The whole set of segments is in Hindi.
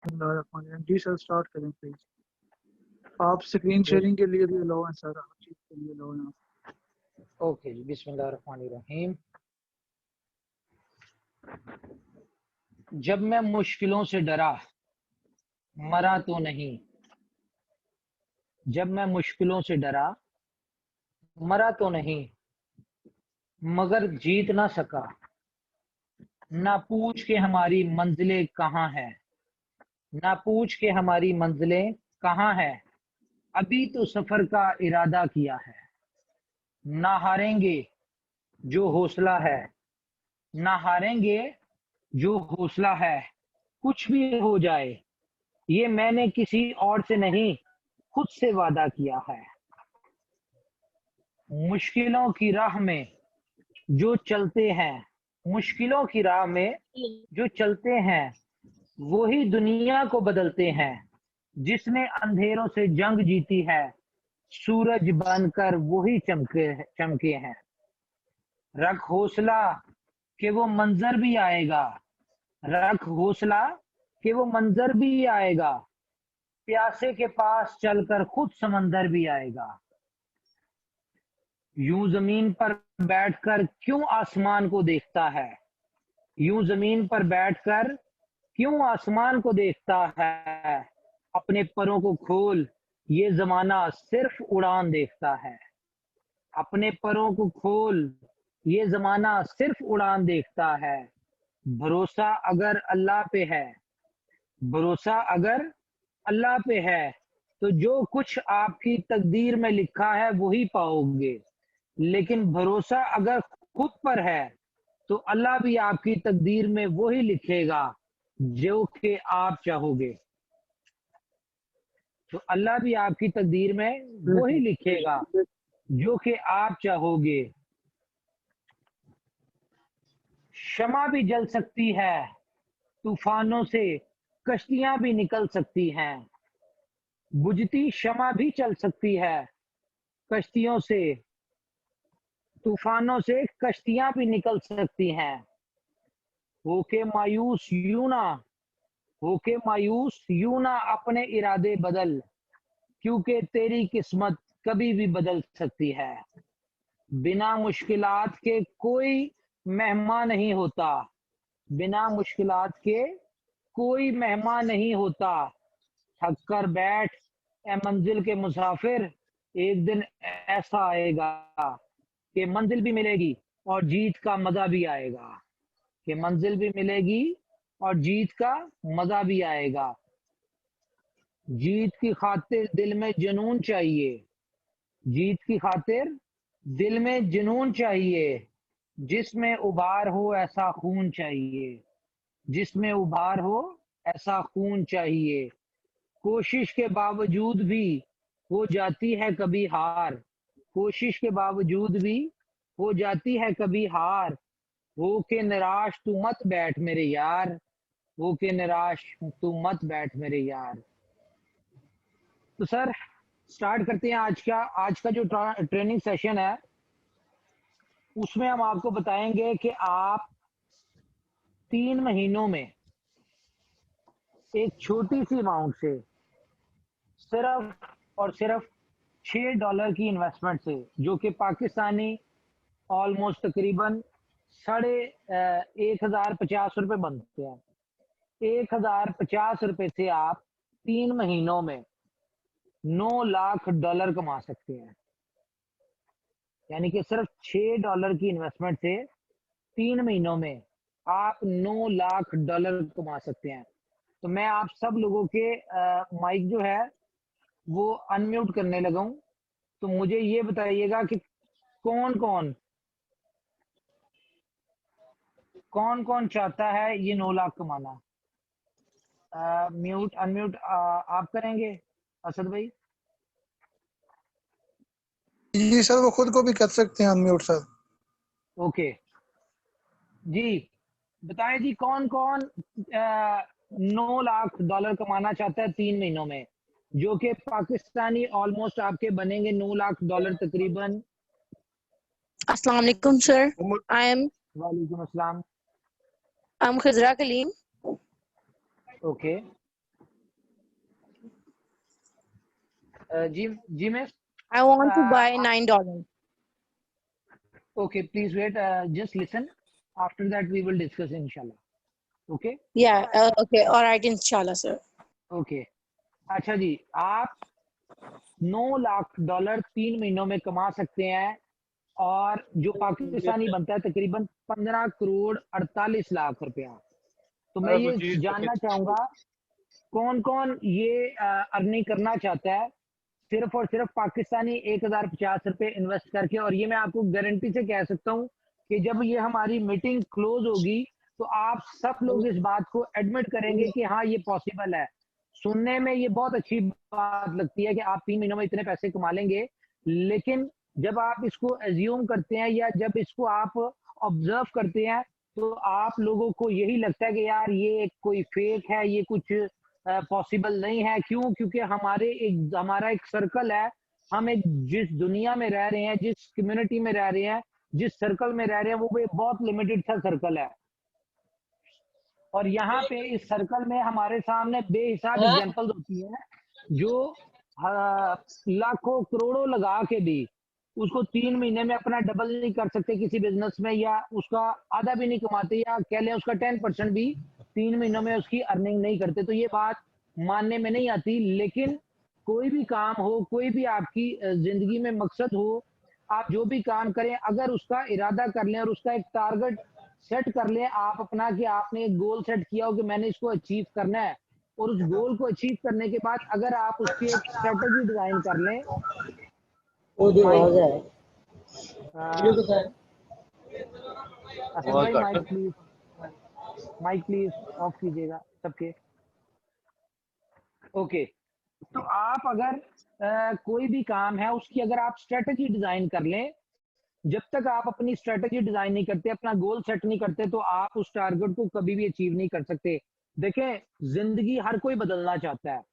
जी सर, स्टार्ट करें प्लीज। आप स्क्रीन शेयरिंग के लिए भी अलाउ हैं सर, हर चीज के लिए अलाउ हैं। ओके जी, बिस्मिल्लाहिर्रहमानिर्रहीम। जब मैं मुश्किलों से डरा, मरा तो नहीं। जब मैं मुश्किलों से डरा, मरा तो नहीं, मगर जीत ना सका। ना पूछ के हमारी मंजिलें कहाँ है, ना पूछ के हमारी मंजिलें कहाँ है। अभी तो सफर का इरादा किया है। ना हारेंगे जो हौसला है, ना हारेंगे जो हौसला है। कुछ भी हो जाए, ये मैंने किसी और से नहीं, खुद से वादा किया है। मुश्किलों की राह में जो चलते हैं, मुश्किलों की राह में जो चलते हैं, वही दुनिया को बदलते हैं। जिसने अंधेरों से जंग जीती है, सूरज बनकर वही चमके हैं। रख हौसला कि वो मंजर भी आएगा, रख हौसला कि वो मंजर भी आएगा। प्यासे के पास चलकर खुद समंदर भी आएगा। यूं जमीन पर बैठकर क्यों आसमान को देखता है, यूं जमीन पर बैठकर क्यों आसमान को देखता है। अपने परों को खोल, ये जमाना सिर्फ उड़ान देखता है। अपने परों को खोल, ये जमाना सिर्फ उड़ान देखता है। भरोसा अगर अल्लाह पे है, भरोसा अगर अल्लाह पे है, तो जो कुछ आपकी तकदीर में लिखा है वही पाओगे। लेकिन भरोसा अगर खुद पर है, तो अल्लाह भी आपकी तकदीर में वही लिखेगा जो कि आप चाहोगे। तो अल्लाह भी आपकी तकदीर में वही लिखेगा जो कि आप चाहोगे। शमा भी जल सकती है, तूफानों से कश्तियां भी निकल सकती हैं। बुझती शमा भी चल सकती है, कश्तियों से, तूफानों से कश्तियां भी निकल सकती हैं। होके मायूस यूं ना, होके मायूस यूं ना अपने इरादे बदल, क्योंकि तेरी किस्मत कभी भी बदल सकती है। बिना मुश्किलात के कोई मेहमान नहीं होता, बिना मुश्किलात के कोई मेहमान नहीं होता। थक कर बैठ ए मंजिल के मुसाफिर, एक दिन ऐसा आएगा कि मंजिल भी मिलेगी और जीत का मजा भी आएगा। कि मंजिल भी मिलेगी और जीत का मजा भी आएगा। जीत की खातिर दिल में जुनून चाहिए, जीत की खातिर दिल में जुनून चाहिए। जिसमें उभार हो ऐसा खून चाहिए, जिसमें उभार हो ऐसा खून चाहिए। कोशिश के बावजूद भी हो जाती है कभी हार, कोशिश के बावजूद भी हो जाती है कभी हार। हो के निराश तू मत बैठ मेरे यार, हो के निराश तू मत बैठ मेरे यार। तो सर स्टार्ट करते हैं आज का जो ट्रेनिंग सेशन है, उसमें हम आपको बताएंगे कि आप 3 महीनों में एक छोटी सी अमाउंट से सिर्फ और सिर्फ $6 की इन्वेस्टमेंट से, जो कि पाकिस्तानी ऑलमोस्ट तकरीबन 1,5050 बनते हैं, 1,050 से आप 3 महीनों में $9 लाख कमा सकते हैं। यानी कि सिर्फ $6 की इन्वेस्टमेंट से 3 महीनों में आप $9 लाख कमा सकते हैं। तो मैं आप सब लोगों के माइक जो है वो अनम्यूट करने लगा हूं। तो मुझे ये बताइएगा कि कौन कौन चाहता है ये 9 लाख कमाना। म्यूट अनम्यूट आप करेंगे असद भाई? जी सर, वो खुद को भी कर सकते हैं अनम्यूट सर। ओके जी, बताएं जी कौन $9 लाख कमाना चाहता है 3 महीनों में, जो कि पाकिस्तानी ऑलमोस्ट आपके बनेंगे $9 लाख तकरीबन। अस्सलाम वालेकुम सर, वालेकुम अस्सलाम। I'm Khajra Kaleem. Okay ji miss, I want to buy uh, $9. okay, please wait, just listen. After that we will discuss inshallah. Okay. Yeah, okay, all right, inshallah, sir. Okay. अच्छा जी, आप $9 लाख 3 महीनों में कमा सकते हैं, और जो पाकिस्तानी बनता है तकरीबन 15 करोड़ 48 लाख रुपया। तो मैं ये जानना चाहूंगा कौन कौन ये अर्निंग करना चाहता है सिर्फ और सिर्फ पाकिस्तानी 1050 रुपए इन्वेस्ट करके। और ये मैं आपको गारंटी से कह सकता हूँ कि जब ये हमारी मीटिंग क्लोज होगी तो आप सब लोग इस बात को एडमिट करेंगे कि हाँ ये पॉसिबल है। सुनने में ये बहुत अच्छी बात लगती है कि आप 3 महीनों में इतने पैसे कमा लेंगे, लेकिन जब आप इसको एज्यूम करते हैं या जब इसको आप ऑब्जर्व करते हैं तो आप लोगों को यही लगता है कि यार ये कोई फेक है, ये कुछ पॉसिबल नहीं है। क्यों? क्योंकि हमारा एक सर्कल है, हम एक जिस दुनिया में रह रहे हैं, जिस कम्युनिटी में रह रहे हैं, जिस सर्कल में रह रहे हैं, वो भी बहुत लिमिटेड सा सर्कल है। और यहाँ पे इस सर्कल में हमारे सामने बेहिसाब एग्जांपल्स होती हैं जो लाखों करोड़ों लगा के भी उसको 3 महीने में अपना डबल नहीं कर सकते किसी बिजनेस में, या उसका आधा भी नहीं कमाते, या कह लें उसका 10% भी 3 महीनों में उसकी अर्निंग नहीं करते। तो ये बात मानने में नहीं आती। लेकिन कोई भी काम हो, कोई भी आपकी जिंदगी में मकसद हो, आप जो भी काम करें अगर उसका इरादा कर लें और उसका एक टारगेट सेट कर लें आप अपना, कि आपने एक गोल सेट किया हो कि मैंने इसको अचीव करना है, और उस गोल को अचीव करने के बाद अगर आप उसकी एक स्ट्रेटेजी डिजाइन कर लें। असद भाई माइक प्लीज ऑफ कीजिएगा सबके। ओके, तो आप अगर कोई भी काम है उसकी अगर आप स्ट्रेटेजी डिजाइन कर लें, जब तक आप अपनी स्ट्रेटेजी डिजाइन नहीं करते, अपना गोल सेट नहीं करते, तो आप उस टारगेट को कभी भी अचीव नहीं कर सकते। देखें, जिंदगी हर कोई बदलना चाहता है,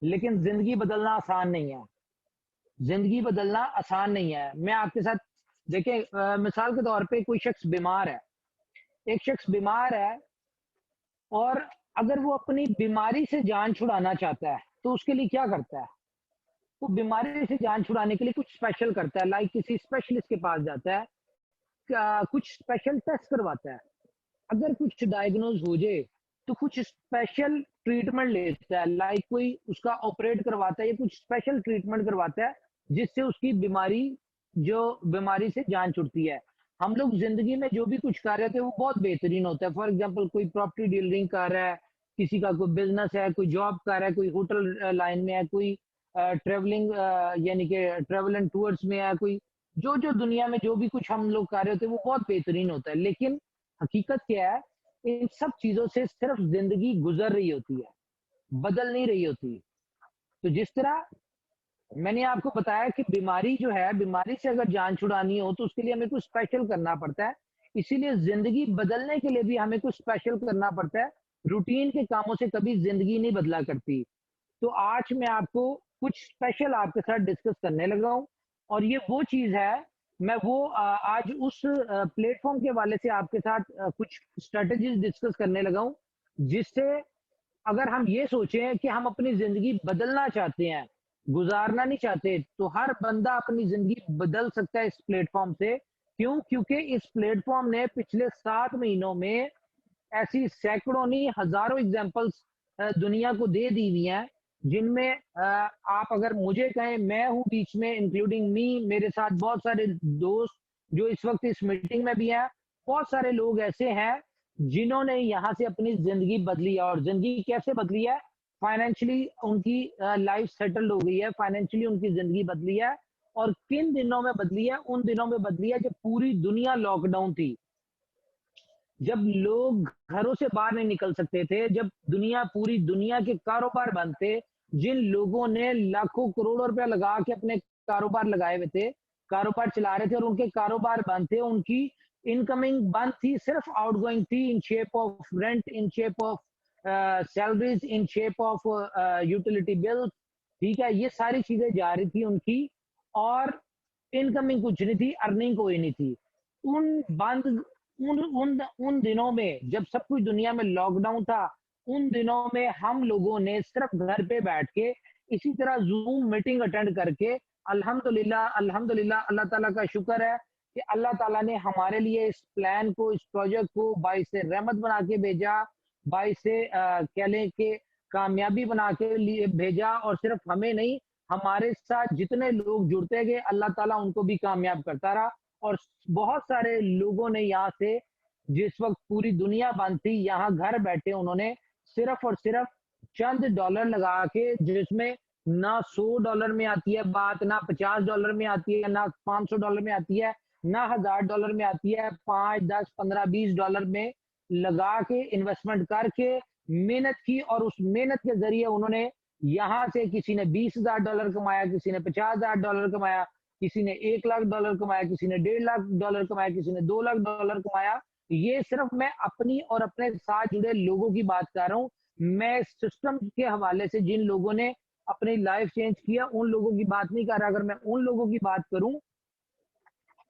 लेकिन जिंदगी बदलना आसान नहीं है। जिंदगी बदलना आसान नहीं है। मैं आपके साथ देखें, मिसाल के तौर पे कोई शख्स बीमार है, एक शख्स बीमार है और अगर वो अपनी बीमारी से जान छुड़ाना चाहता है तो उसके लिए क्या करता है? वो बीमारी से जान छुड़ाने के लिए कुछ स्पेशल करता है, लाइक किसी स्पेशलिस्ट के पास जाता है, कुछ स्पेशल टेस्ट करवाता है। अगर कुछ डायग्नोज हो जाए तो कुछ स्पेशल ट्रीटमेंट लेता है, लाइक कोई उसका ऑपरेट करवाता है या कुछ स्पेशल ट्रीटमेंट करवाता है जिससे उसकी बीमारी से जान छुटती है। हम लोग जिंदगी में जो भी कुछ कर रहे थे वो बहुत बेहतरीन होता है। फॉर एग्जाम्पल कोई प्रॉपर्टी डीलिंग कर रहा है, किसी का कोई बिजनेस है, कोई जॉब कर रहा है, कोई होटल लाइन में है, कोई ट्रेवलिंग यानी कि ट्रेवल एंड टूर्स में है, कोई जो जो दुनिया में जो भी कुछ हम लोग कर रहे होते हैं वो बहुत बेहतरीन होता है। लेकिन हकीकत क्या है, इन सब चीजों से सिर्फ जिंदगी गुजर रही होती है, बदल नहीं रही होती। तो जिस तरह मैंने आपको बताया कि बीमारी जो है, बीमारी से अगर जान छुड़ानी हो तो उसके लिए हमें कुछ स्पेशल करना पड़ता है। इसीलिए जिंदगी बदलने के लिए भी हमें कुछ स्पेशल करना पड़ता है। रूटीन के कामों से कभी जिंदगी नहीं बदला करती। तो आज मैं आपको कुछ स्पेशल आपके साथ डिस्कस करने लगा हूं, और ये वो चीज है, मैं वो आज उस प्लेटफॉर्म के वाले से आपके साथ कुछ स्ट्रेटेजीज डिस्कस करने लगा हूं, जिससे अगर हम ये सोचें कि हम अपनी जिंदगी बदलना चाहते हैं, गुजारना नहीं चाहते, तो हर बंदा अपनी जिंदगी बदल सकता है इस प्लेटफॉर्म से। क्यों? क्योंकि इस प्लेटफॉर्म ने पिछले 7 महीनों में ऐसी सैकड़ों नहीं हजारों एग्जांपल्स दुनिया को दे दी हुई हैं, जिनमें आप अगर मुझे कहें, मैं हूं बीच में, इंक्लूडिंग मी, मेरे साथ बहुत सारे दोस्त जो इस वक्त इस मीटिंग में भी हैं, बहुत सारे लोग ऐसे हैं जिन्होंने यहाँ से अपनी जिंदगी बदली है। और जिंदगी कैसे बदली है? फाइनेंशियली उनकी लाइफ सेटल्ड हो गई है, फाइनेंशियली उनकी जिंदगी बदली है। और किन दिनों में बदली है? उन दिनों में बदली है जब पूरी दुनिया लॉकडाउन थी, जब लोग घरों से बाहर नहीं निकल सकते थे, जब पूरी दुनिया के कारोबार बंद थे। जिन लोगों ने लाखों करोड़ों रुपया लगा के अपने कारोबार लगाए हुए थे, कारोबार चला रहे थे, और उनके कारोबार बंद थे, उनकी इनकमिंग बंद थी, सिर्फ आउटगोइंग थी, in shape of rent, in shape of salaries, in shape of utility bill. ठीक है, ये सारी चीजें जा रही थी उनकी, और इनकमिंग कुछ नहीं थी, अर्निंग कोई नहीं थी। उन बंद उन दिनों में जब सब कुछ दुनिया में लॉकडाउन था, उन दिनों में हम लोगों ने सिर्फ घर पे बैठ के इसी तरह जूम मीटिंग अटेंड करके अल्हम्दुलिल्लाह अल्हम्दुलिल्लाह अल्लाह ताला का शुक्र है कि अल्लाह ताला ने हमारे लिए इस प्लान को, इस प्रोजेक्ट को बाइस रहमत बना के भेजा, बाइस कह लें कि कामयाबी बना के लिए भेजा। और सिर्फ हमें नहीं, हमारे साथ जितने लोग जुड़ते गए अल्लाह ताला उनको भी कामयाब करता रहा। और बहुत सारे लोगों ने यहाँ से, जिस वक्त पूरी दुनिया बंद थी, यहाँ घर बैठे उन्होंने सिर्फ और सिर्फ चंद डॉलर लगा के, जिसमें ना $100 में आती है बात, ना $50 में आती है, ना $500 में आती है, ना $1000 में आती है, 5, 10, 15, $20 में लगा के इन्वेस्टमेंट करके मेहनत की। और उस मेहनत के जरिए उन्होंने यहाँ से, किसी ने $20,000 कमाया, किसी ने $50,000 कमाया, किसी ने $1,00,000 कमाया, किसी ने $1.5 लाख कमाया, किसी ने $2 लाख कमाया। ये सिर्फ मैं अपनी और अपने साथ जुड़े लोगों की बात कर रहा हूँ। मैं सिस्टम के हवाले से जिन लोगों ने अपनी लाइफ चेंज किया उन लोगों की बात नहीं कर रहा। अगर मैं उन लोगों की बात करूं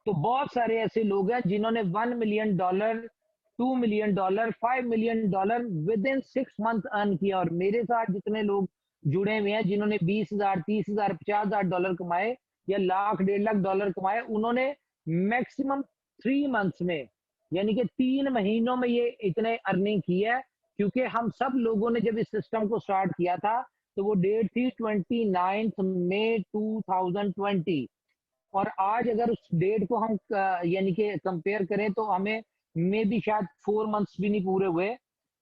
तो बहुत सारे ऐसे लोग हैं जिन्होंने $1 million, $2 million, $5 million with in 6 month earn किया। और मेरे साथ जितने लोग जुड़े हुए हैं जिन्होंने 20,000, 30,000, $50,000 कमाए या लाख, $1.5 लाख कमाए, उन्होंने मैक्सिमम 3 मंथ्स में, यानी कि 3 महीनों में ये इतने अर्निंग की है। क्योंकि हम सब लोगों ने जब इस सिस्टम को स्टार्ट किया था तो वो डेट थी 29 मई 2020। और आज अगर उस डेट को हम यानी कि कंपेयर करें तो हमें मे भी शायद 4 मंथ्स भी नहीं पूरे हुए,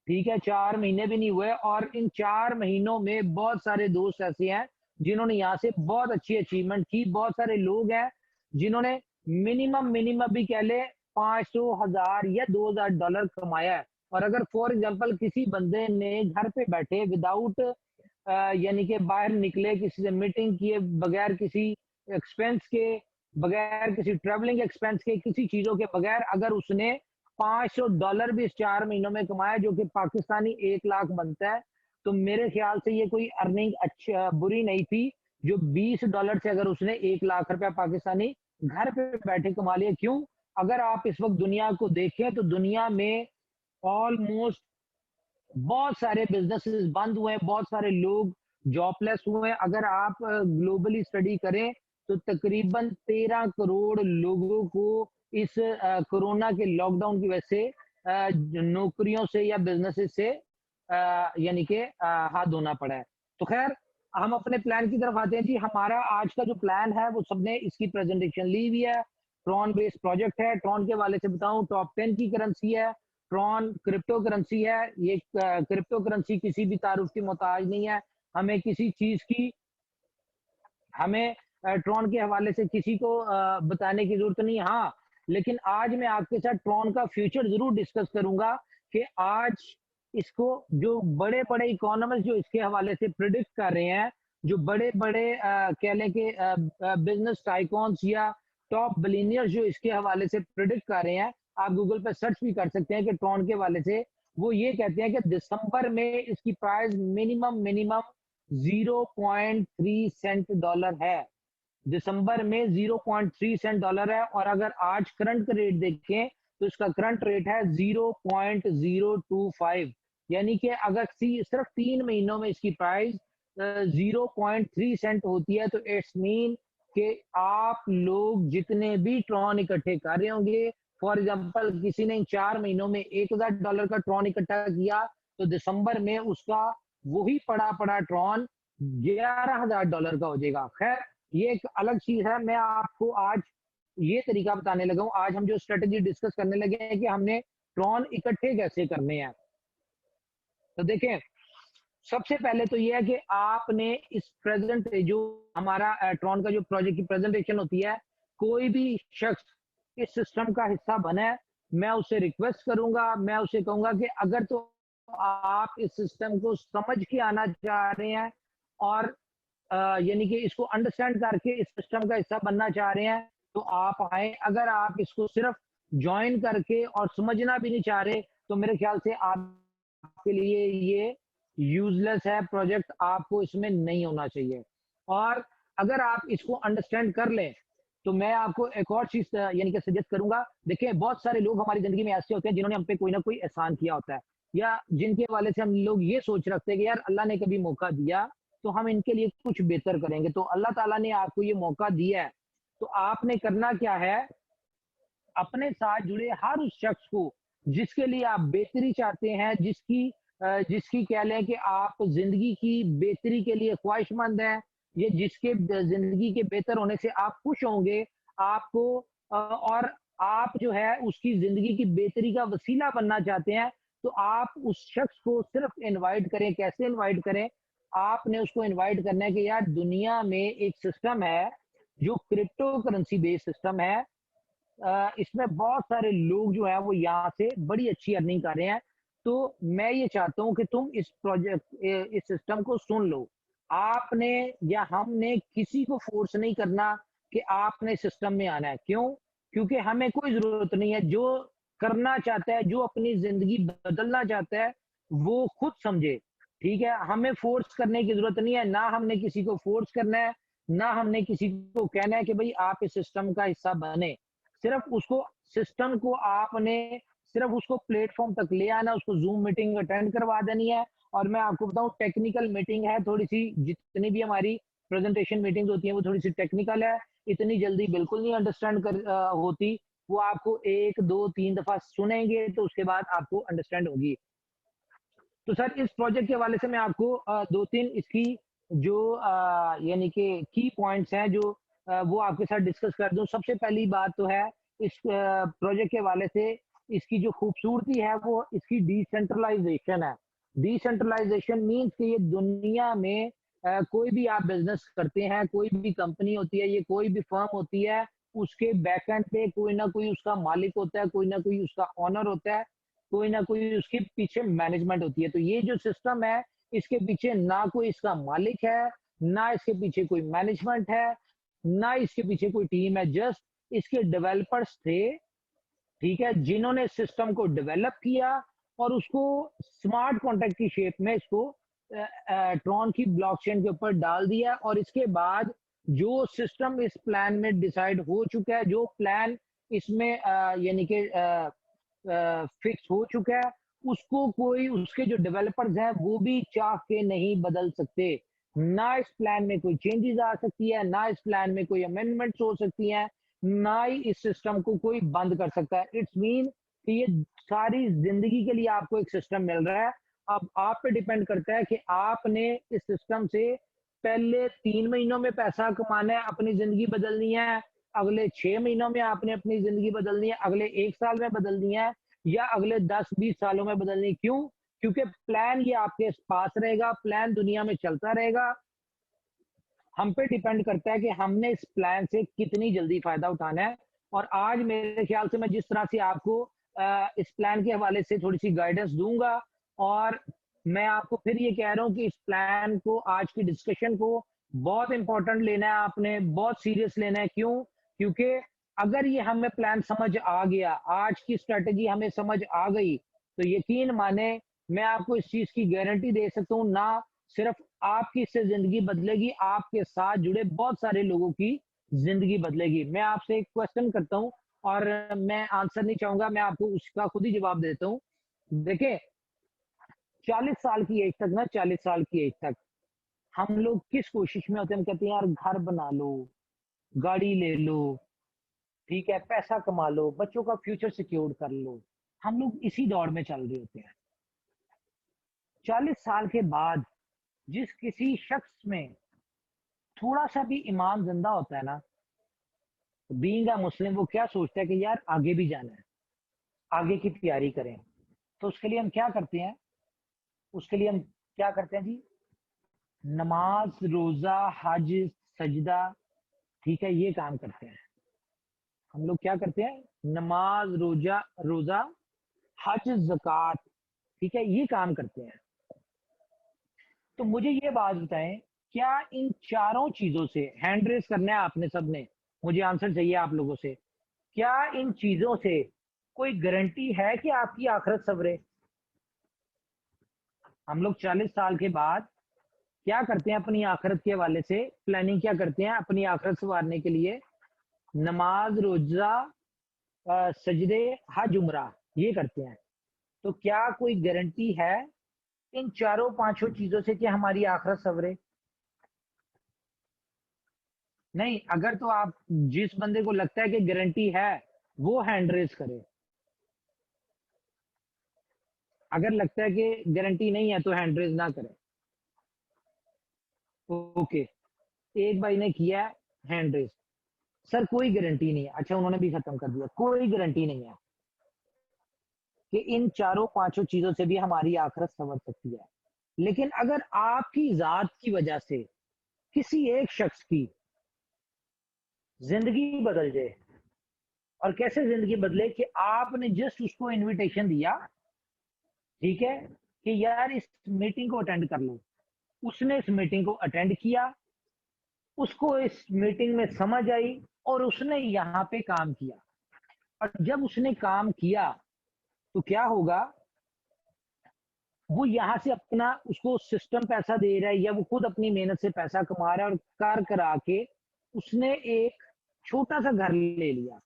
ठीक है, 4 महीने भी नहीं हुए। और इन 4 महीनों में बहुत सारे दोस्त ऐसे हैं जिन्होंने यहाँ से बहुत अच्छी अचीवमेंट की। बहुत सारे लोग हैं जिन्होंने मिनिमम भी कह ले 500, 1000 या $2000 कमाया है। और अगर फॉर एग्जांपल किसी बंदे ने घर पे बैठे विदाउट यानी कि बाहर निकले, किसी से मीटिंग किए बगैर, किसी एक्सपेंस के बगैर, किसी ट्रेवलिंग एक्सपेंस के, किसी चीजों के बगैर, अगर उसने $500 भी इस 4 महीनों में कमाया, जो कि पाकिस्तानी 1 लाख बनता है, तो मेरे ख्याल से ये कोई अर्निंग अच्छी बुरी नहीं थी। जो $20 से अगर उसने 1 लाख रुपया पाकिस्तानी घर पे बैठे कमा लिया। क्यों? अगर आप इस वक्त दुनिया को देखें तो दुनिया में ऑलमोस्ट बहुत सारे बिजनेसेस बंद हुए हैं, बहुत सारे लोग जॉबलेस हुए हैं। अगर आप ग्लोबली स्टडी करें तो तकरीबन 13 करोड़ लोगों को इस कोरोना के लॉकडाउन की वजह से नौकरियों से या बिजनेसेस से यानी कि हाथ धोना पड़ा है। तो खैर, हम अपने प्लान की तरफ आते हैं जी। हमारा आज का जो प्लान है वो सबने इसकी प्रेजेंटेशन ली हुई है। ट्रॉन बेस्ड प्रोजेक्ट है। ट्रॉन के हवाले से बताऊं, टॉप 10 की करेंसी है। ट्रॉन क्रिप्टो करेंसी है। ये क्रिप्टो करेंसी किसी भी तारुफ की मोहताज नहीं है। हमें किसी चीज की, हमें ट्रॉन के हवाले से किसी को बताने की जरूरत नहीं। हाँ, लेकिन आज मैं आपके साथ ट्रॉन का फ्यूचर जरूर डिस्कस करूंगा कि आज इसको जो बड़े बड़े इकोनॉमिस्ट जो इसके हवाले से प्रिडिक्ट कर रहे हैं, जो बड़े बड़े कह लें कि बिजनेस टाइकॉन्स या टॉप बिलियनियर्स जो इसके हवाले से प्रिडिक्ट कर रहे हैं, आप गूगल पर सर्च भी कर सकते हैं कि ट्रॉन के हवाले से वो ये कहते हैं कि दिसंबर में इसकी प्राइस मिनिमम 0.3 सेंट डॉलर है। दिसंबर में 0.3 सेंट डॉलर है। और अगर आज करंट रेट देखें तो इसका करंट रेट है 0.025, यानी कि अगर सिर्फ 3 महीनों में इसकी प्राइस 0.3 सेंट होती है तो इट्स मीन कि आप लोग जितने भी ट्रॉन इकट्ठे कर रहे होंगे, फॉर एग्जांपल किसी ने 4 महीनों में $1000 का ट्रॉन इकट्ठा किया तो दिसंबर में उसका वही पड़ा ट्रॉन $11000 का हो जाएगा। खैर, ये एक अलग चीज है। मैं आपको आज ये तरीका बताने लगा हूं। आज हम जो स्ट्रेटेजी डिस्कस करने लगे हैं कि हमने ट्रॉन इकट्ठे कैसे करने हैं। तो देखें, सबसे पहले तो ये है कि आपने इस प्रेजेंट जो हमारा ट्रॉन का जो प्रोजेक्ट की प्रेजेंटेशन होती है, कोई भी शख्स इस सिस्टम का हिस्सा बने, मैं उससे रिक्वेस्ट करूंगा, मैं उससे कहूंगा कि अगर तो आप इस सिस्टम को समझ के आना चाह रहे हैं और यानी कि इसको अंडरस्टैंड करके इस सिस्टम का हिस्सा बनना चाह रहे हैं तो आप आए। अगर आप इसको सिर्फ ज्वाइन करके और समझना भी नहीं चाह रहे तो मेरे ख्याल से आपके लिए ये यूजलेस है प्रोजेक्ट, आपको इसमें नहीं होना चाहिए। और अगर आप इसको अंडरस्टैंड कर लें तो मैं आपको एक और चीज यानी कि सजेस्ट करूंगा। देखिए, बहुत सारे लोग हमारी जिंदगी में ऐसे होते हैं जिन्होंने हम पे कोई ना कोई एहसान किया होता है, या जिनके हवाले से हम लोग ये सोच रखते हैं कि यार अल्लाह ने कभी मौका दिया तो हम इनके लिए कुछ बेहतर करेंगे। तो अल्लाह ताला ने आपको ये मौका दिया है, तो आपने करना क्या है, अपने साथ जुड़े हर उस शख्स को जिसके लिए आप बेहतरी चाहते हैं, जिसकी कह लें कि आप जिंदगी की बेहतरी के लिए ख्वाहिशमंद हैं, ये जिसके जिंदगी के बेहतर होने से आप खुश होंगे, आपको और आप जो है उसकी जिंदगी की बेहतरी का वसीला बनना चाहते हैं, तो आप उस शख्स को सिर्फ इनवाइट करें। कैसे इनवाइट करें? आपने उसको इनवाइट करना है कि यार दुनिया में एक सिस्टम है जो क्रिप्टो करेंसी बेस्ड सिस्टम है, इसमें बहुत सारे लोग जो है वो यहाँ से बड़ी अच्छी अर्निंग कर रहे हैं। तो मैं ये चाहता हूँ कि तुम इस सिस्टम को सुन लो। आपने या हमने किसी को फोर्स नहीं करना कि आपने सिस्टम में आना है। क्यों? क्योंकि हमें कोई जरूरत नहीं है। जो करना चाहता है, जो अपनी जिंदगी बदलना चाहता है, वो खुद समझे। ठीक है, हमें फोर्स करने की जरूरत नहीं है, ना हमने किसी को फोर्स करना है, ना हमने किसी को कहना है कि भाई आप इस सिस्टम का हिस्सा बने। सिर्फ उसको सिस्टम को आपने सिर्फ उसको प्लेटफॉर्म तक ले आना, उसको जूम मीटिंग अटेंड करवा देनी है। और मैं आपको बताऊं, टेक्निकल मीटिंग है थोड़ी सी, जितनी भी हमारी प्रेजेंटेशन मीटिंग होती है वो थोड़ी सी टेक्निकल है, इतनी जल्दी बिल्कुल नहीं अंडरस्टैंड होती। वो आपको 1 2 3 दफा सुनेंगे तो उसके बाद आपको अंडरस्टैंड होगी। तो सर इस प्रोजेक्ट के हवाले से मैं आपको 2 3 इसकी जो यानी कि की पॉइंट्स हैं जो वो आपके साथ डिस्कस कर दूं। सबसे पहली बात तो है इस प्रोजेक्ट के हवाले से, इसकी जो खूबसूरती है वो इसकी डिसेंट्रलाइजेशन है। डिसेंट्रलाइजेशन मीन्स कि ये दुनिया में कोई भी आप बिजनेस करते हैं, कोई भी कंपनी होती है, ये कोई भी फर्म होती है, उसके बैकएंड पे कोई ना कोई उसका मालिक होता है, कोई ना कोई उसका ऑनर होता है, कोई ना कोई उसके पीछे मैनेजमेंट होती है। तो ये जो सिस्टम है, इसके पीछे ना कोई इसका मालिक है, ना इसके पीछे कोई मैनेजमेंट है, ना इसके पीछे कोई टीम है। जस्ट इसके डेवलपर्स थे, ठीक है, जिन्होंने सिस्टम को डेवलप किया और उसको स्मार्ट कॉन्ट्रैक्ट की शेप में इसको ट्रॉन की ब्लॉकचेन के ऊपर डाल दिया। और इसके बाद जो सिस्टम इस प्लान में डिसाइड हो चुका है, जो प्लान इसमें यानी कि फिक्स हो चुका है, उसको कोई उसके जो डेवलपर्स हैं वो भी चाह के नहीं बदल सकते। ना इस प्लान में कोई चेंजेस आ सकती है, ना इस प्लान में कोई अमेंडमेंट्स हो सकती हैं, ना ही इस सिस्टम को कोई बंद कर सकता है। इट्स मीन कि ये सारी जिंदगी के लिए आपको एक सिस्टम मिल रहा है। अब आप पे डिपेंड करता है कि आपने इस सिस्टम से पहले 3 महीनों में पैसा कमाना है, अपनी जिंदगी बदलनी है, अगले 6 महीनों में आपने अपनी जिंदगी बदलनी है, अगले 1 साल में बदलनी है, या अगले 10 20 सालों में बदलनी। क्यों? क्योंकि प्लान ये आपके पास रहेगा, प्लान दुनिया में चलता रहेगा। हम पे डिपेंड करता है कि हमने इस प्लान से कितनी जल्दी फायदा उठाना है। और आज मेरे ख्याल से मैं जिस तरह से आपको इस प्लान के हवाले से थोड़ी सी गाइडेंस दूंगा, और मैं आपको फिर ये कह रहा हूँ कि इस प्लान को, आज की डिस्कशन को बहुत इंपॉर्टेंट लेना है, आपने बहुत सीरियस लेना है। क्यों? क्योंकि अगर ये हमें प्लान समझ आ गया, आज की स्ट्रेटेजी हमें समझ आ गई, तो यकीन माने मैं आपको इस चीज की गारंटी दे सकता हूँ, ना सिर्फ आपकी इससे जिंदगी बदलेगी, आपके साथ जुड़े बहुत सारे लोगों की जिंदगी बदलेगी। मैं आपसे एक क्वेश्चन करता हूँ और मैं आंसर नहीं चाहूंगा, मैं आपको उसका खुद ही जवाब देता हूँ। देखिए, 40 साल की एज तक ना, 40 साल की एज तक हम लोग किस कोशिश में होते हैं? हम कहते हैं यार घर बना लो, गाड़ी ले लो, ठीक है, पैसा कमा लो, बच्चों का फ्यूचर सिक्योर कर लो। हम लोग इसी दौड़ में चल रहे होते हैं। 40 साल के बाद जिस किसी शख्स में थोड़ा सा भी ईमान जिंदा होता है ना, बीइंग अ मुस्लिम, वो क्या सोचता है कि यार आगे भी जाना है, आगे की तैयारी करें। तो उसके लिए हम क्या करते हैं? उसके लिए हम क्या करते हैं जी? नमाज, रोजा, हज, सजदा, ठीक है, ये काम करते हैं। हम लोग क्या करते हैं? नमाज, रोजा, हज, ज़कात, ठीक है, ये काम करते हैं। तो मुझे ये बात बताएं, क्या इन चारों चीजों से, हैंड रेस करना है आपने सबने, मुझे आंसर चाहिए आप लोगों से, क्या इन चीजों से कोई गारंटी है कि आपकी आखिरत सवरे? हम लोग 40 साल के बाद क्या करते हैं अपनी आखिरत के हवाले से? प्लानिंग क्या करते हैं अपनी आखिरत संवारने के लिए? नमाज, रोजा, सजदे, हज, उमरा, ये करते हैं। तो क्या कोई गारंटी है इन चारों पांचों चीजों से कि हमारी आखिरत सवरे? नहीं, अगर तो आप जिस बंदे को लगता है कि गारंटी है वो हैंड रेज करे, अगर लगता है कि गारंटी नहीं है तो हैंड रेज ना करे। ओके, एक भाई ने किया हैंड रेज, सर कोई गारंटी नहीं है। अच्छा, उन्होंने भी खत्म कर दिया, कोई गारंटी नहीं है कि इन चारों पांचों चीजों से भी हमारी आखिरत संवर सकती है। लेकिन अगर आपकी जात की वजह से किसी एक शख्स की जिंदगी बदल जाए, और कैसे जिंदगी बदले कि आपने जस्ट उसको इनविटेशन दिया, ठीक है, कि यार इस मीटिंग को अटेंड कर लो, उसने इस मीटिंग को अटेंड किया, उसको इस मीटिंग में समझ आई और उसने यहाँ पे काम किया। और जब उसने काम किया तो क्या होगा, वो यहाँ से अपना, उसको सिस्टम पैसा दे रहा है या वो खुद अपनी मेहनत से पैसा कमा रहा है, और कर करा के उसने एक छोटा सा घर ले लिया।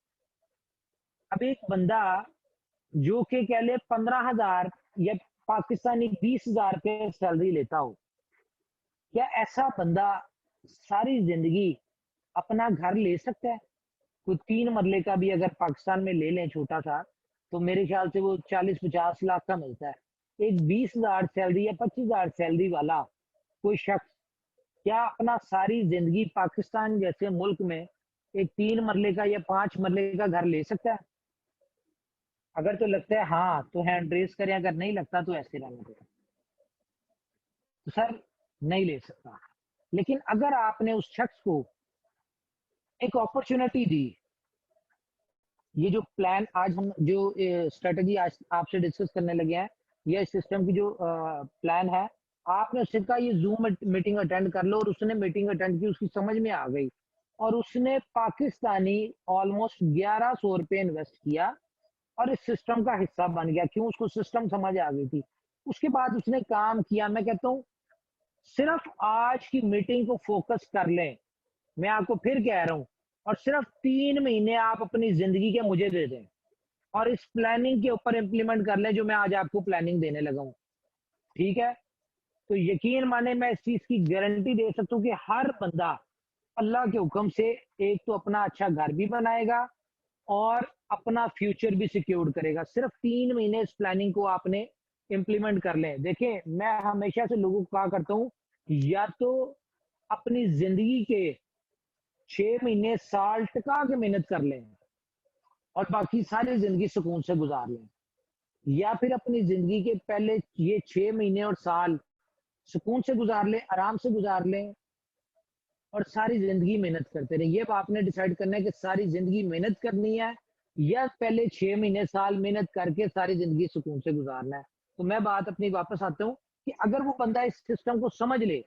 अब एक बंदा जो कि कह ले 15,000 या पाकिस्तानी 20,000 रुपये सैलरी लेता हो, क्या ऐसा बंदा सारी जिंदगी अपना घर ले सकता है? कोई 3 मरले का भी अगर पाकिस्तान में ले लें छोटा सा, तो मेरे ख्याल से वो 40-50 लाख का मिलता है। एक 20,000 सैलरी या 25,000 सैलरी वाला कोई शख्स क्या अपना सारी जिंदगी पाकिस्तान जैसे मुल्क में एक 3 मरले का या 5 मरले का घर ले सकता है? अगर तो लगता है हाँ तो हैंड रेस करें, अगर नहीं लगता तो ऐसे रहना पड़ेगा। तो सर नहीं ले सकता। लेकिन अगर आपने उस शख्स को एक अपॉर्चुनिटी दी, ये जो प्लान आज हम जो स्ट्रेटजी आज आपसे डिस्कस करने लगे हैं, या सिस्टम की जो प्लान है, आपने उससे कहा ये जूम मीटिंग अटेंड कर लो, और उसने मीटिंग अटेंड की, उसकी समझ में आ गई, और उसने पाकिस्तानी ऑलमोस्ट 1100 रुपये इन्वेस्ट किया और इस सिस्टम का हिस्सा बन गया। क्यों? उसको सिस्टम समझ आ गई थी। उसके बाद उसने काम किया। मैं कहता हूँ सिर्फ आज की मीटिंग को फोकस कर लें, मैं आपको फिर कह रहा हूं, और सिर्फ 3 महीने आप अपनी जिंदगी के मुझे दे दें और इस प्लानिंग के ऊपर इंप्लीमेंट कर लें जो मैं आज आपको प्लानिंग देने लगा हूं, ठीक है? तो यकीन माने मैं इस चीज की गारंटी दे सकता हूं कि हर बंदा अल्लाह के हुक्म से एक तो अपना अच्छा घर भी बनाएगा और अपना फ्यूचर भी सिक्योर करेगा। सिर्फ 3 महीने इस प्लानिंग को आपने इंप्लीमेंट कर लें। देखिए, मैं हमेशा से लोगों को कहा करता हूं, या तो अपनी जिंदगी के 6 महीने साल टिका के मेहनत कर लें और बाकी सारी जिंदगी सुकून से गुजार लें, या फिर अपनी जिंदगी के पहले ये 6 महीने और साल सुकून से गुजार लें, आराम से गुजार लें, और सारी जिंदगी मेहनत करते रहे। ये आपने डिसाइड करना है कि सारी जिंदगी मेहनत करनी है या पहले 6 महीने साल मेहनत करके सारी जिंदगी सुकून से गुजारना है। तो मैं बात अपनी वापस आता हूँ कि अगर वो बंदा इस सिस्टम को समझ ले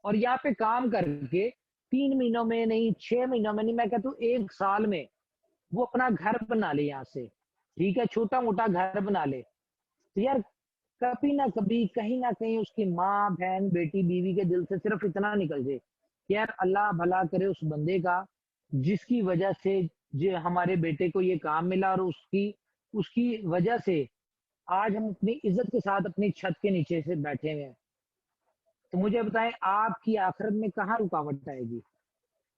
और यहाँ पे काम करके 3 महीनों में नहीं, 6 महीनों में नहीं, मैं कहता हूँ 1 साल में वो अपना घर बना ले यहाँ से, ठीक है, छोटा मोटा घर बना ले, तो यार कभी ना कभी कहीं ना कहीं उसकी माँ, बहन, बेटी, बीवी के दिल से सिर्फ इतना निकल जाए कि यार अल्लाह भला करे उस बंदे का जिसकी वजह से जो हमारे बेटे को ये काम मिला, और उसकी उसकी वजह से आज हम अपनी इज्जत के साथ अपनी छत के नीचे से बैठे हुए हैं। तो मुझे बताएं, आपकी आखिरत में कहाँ रुकावट आएगी?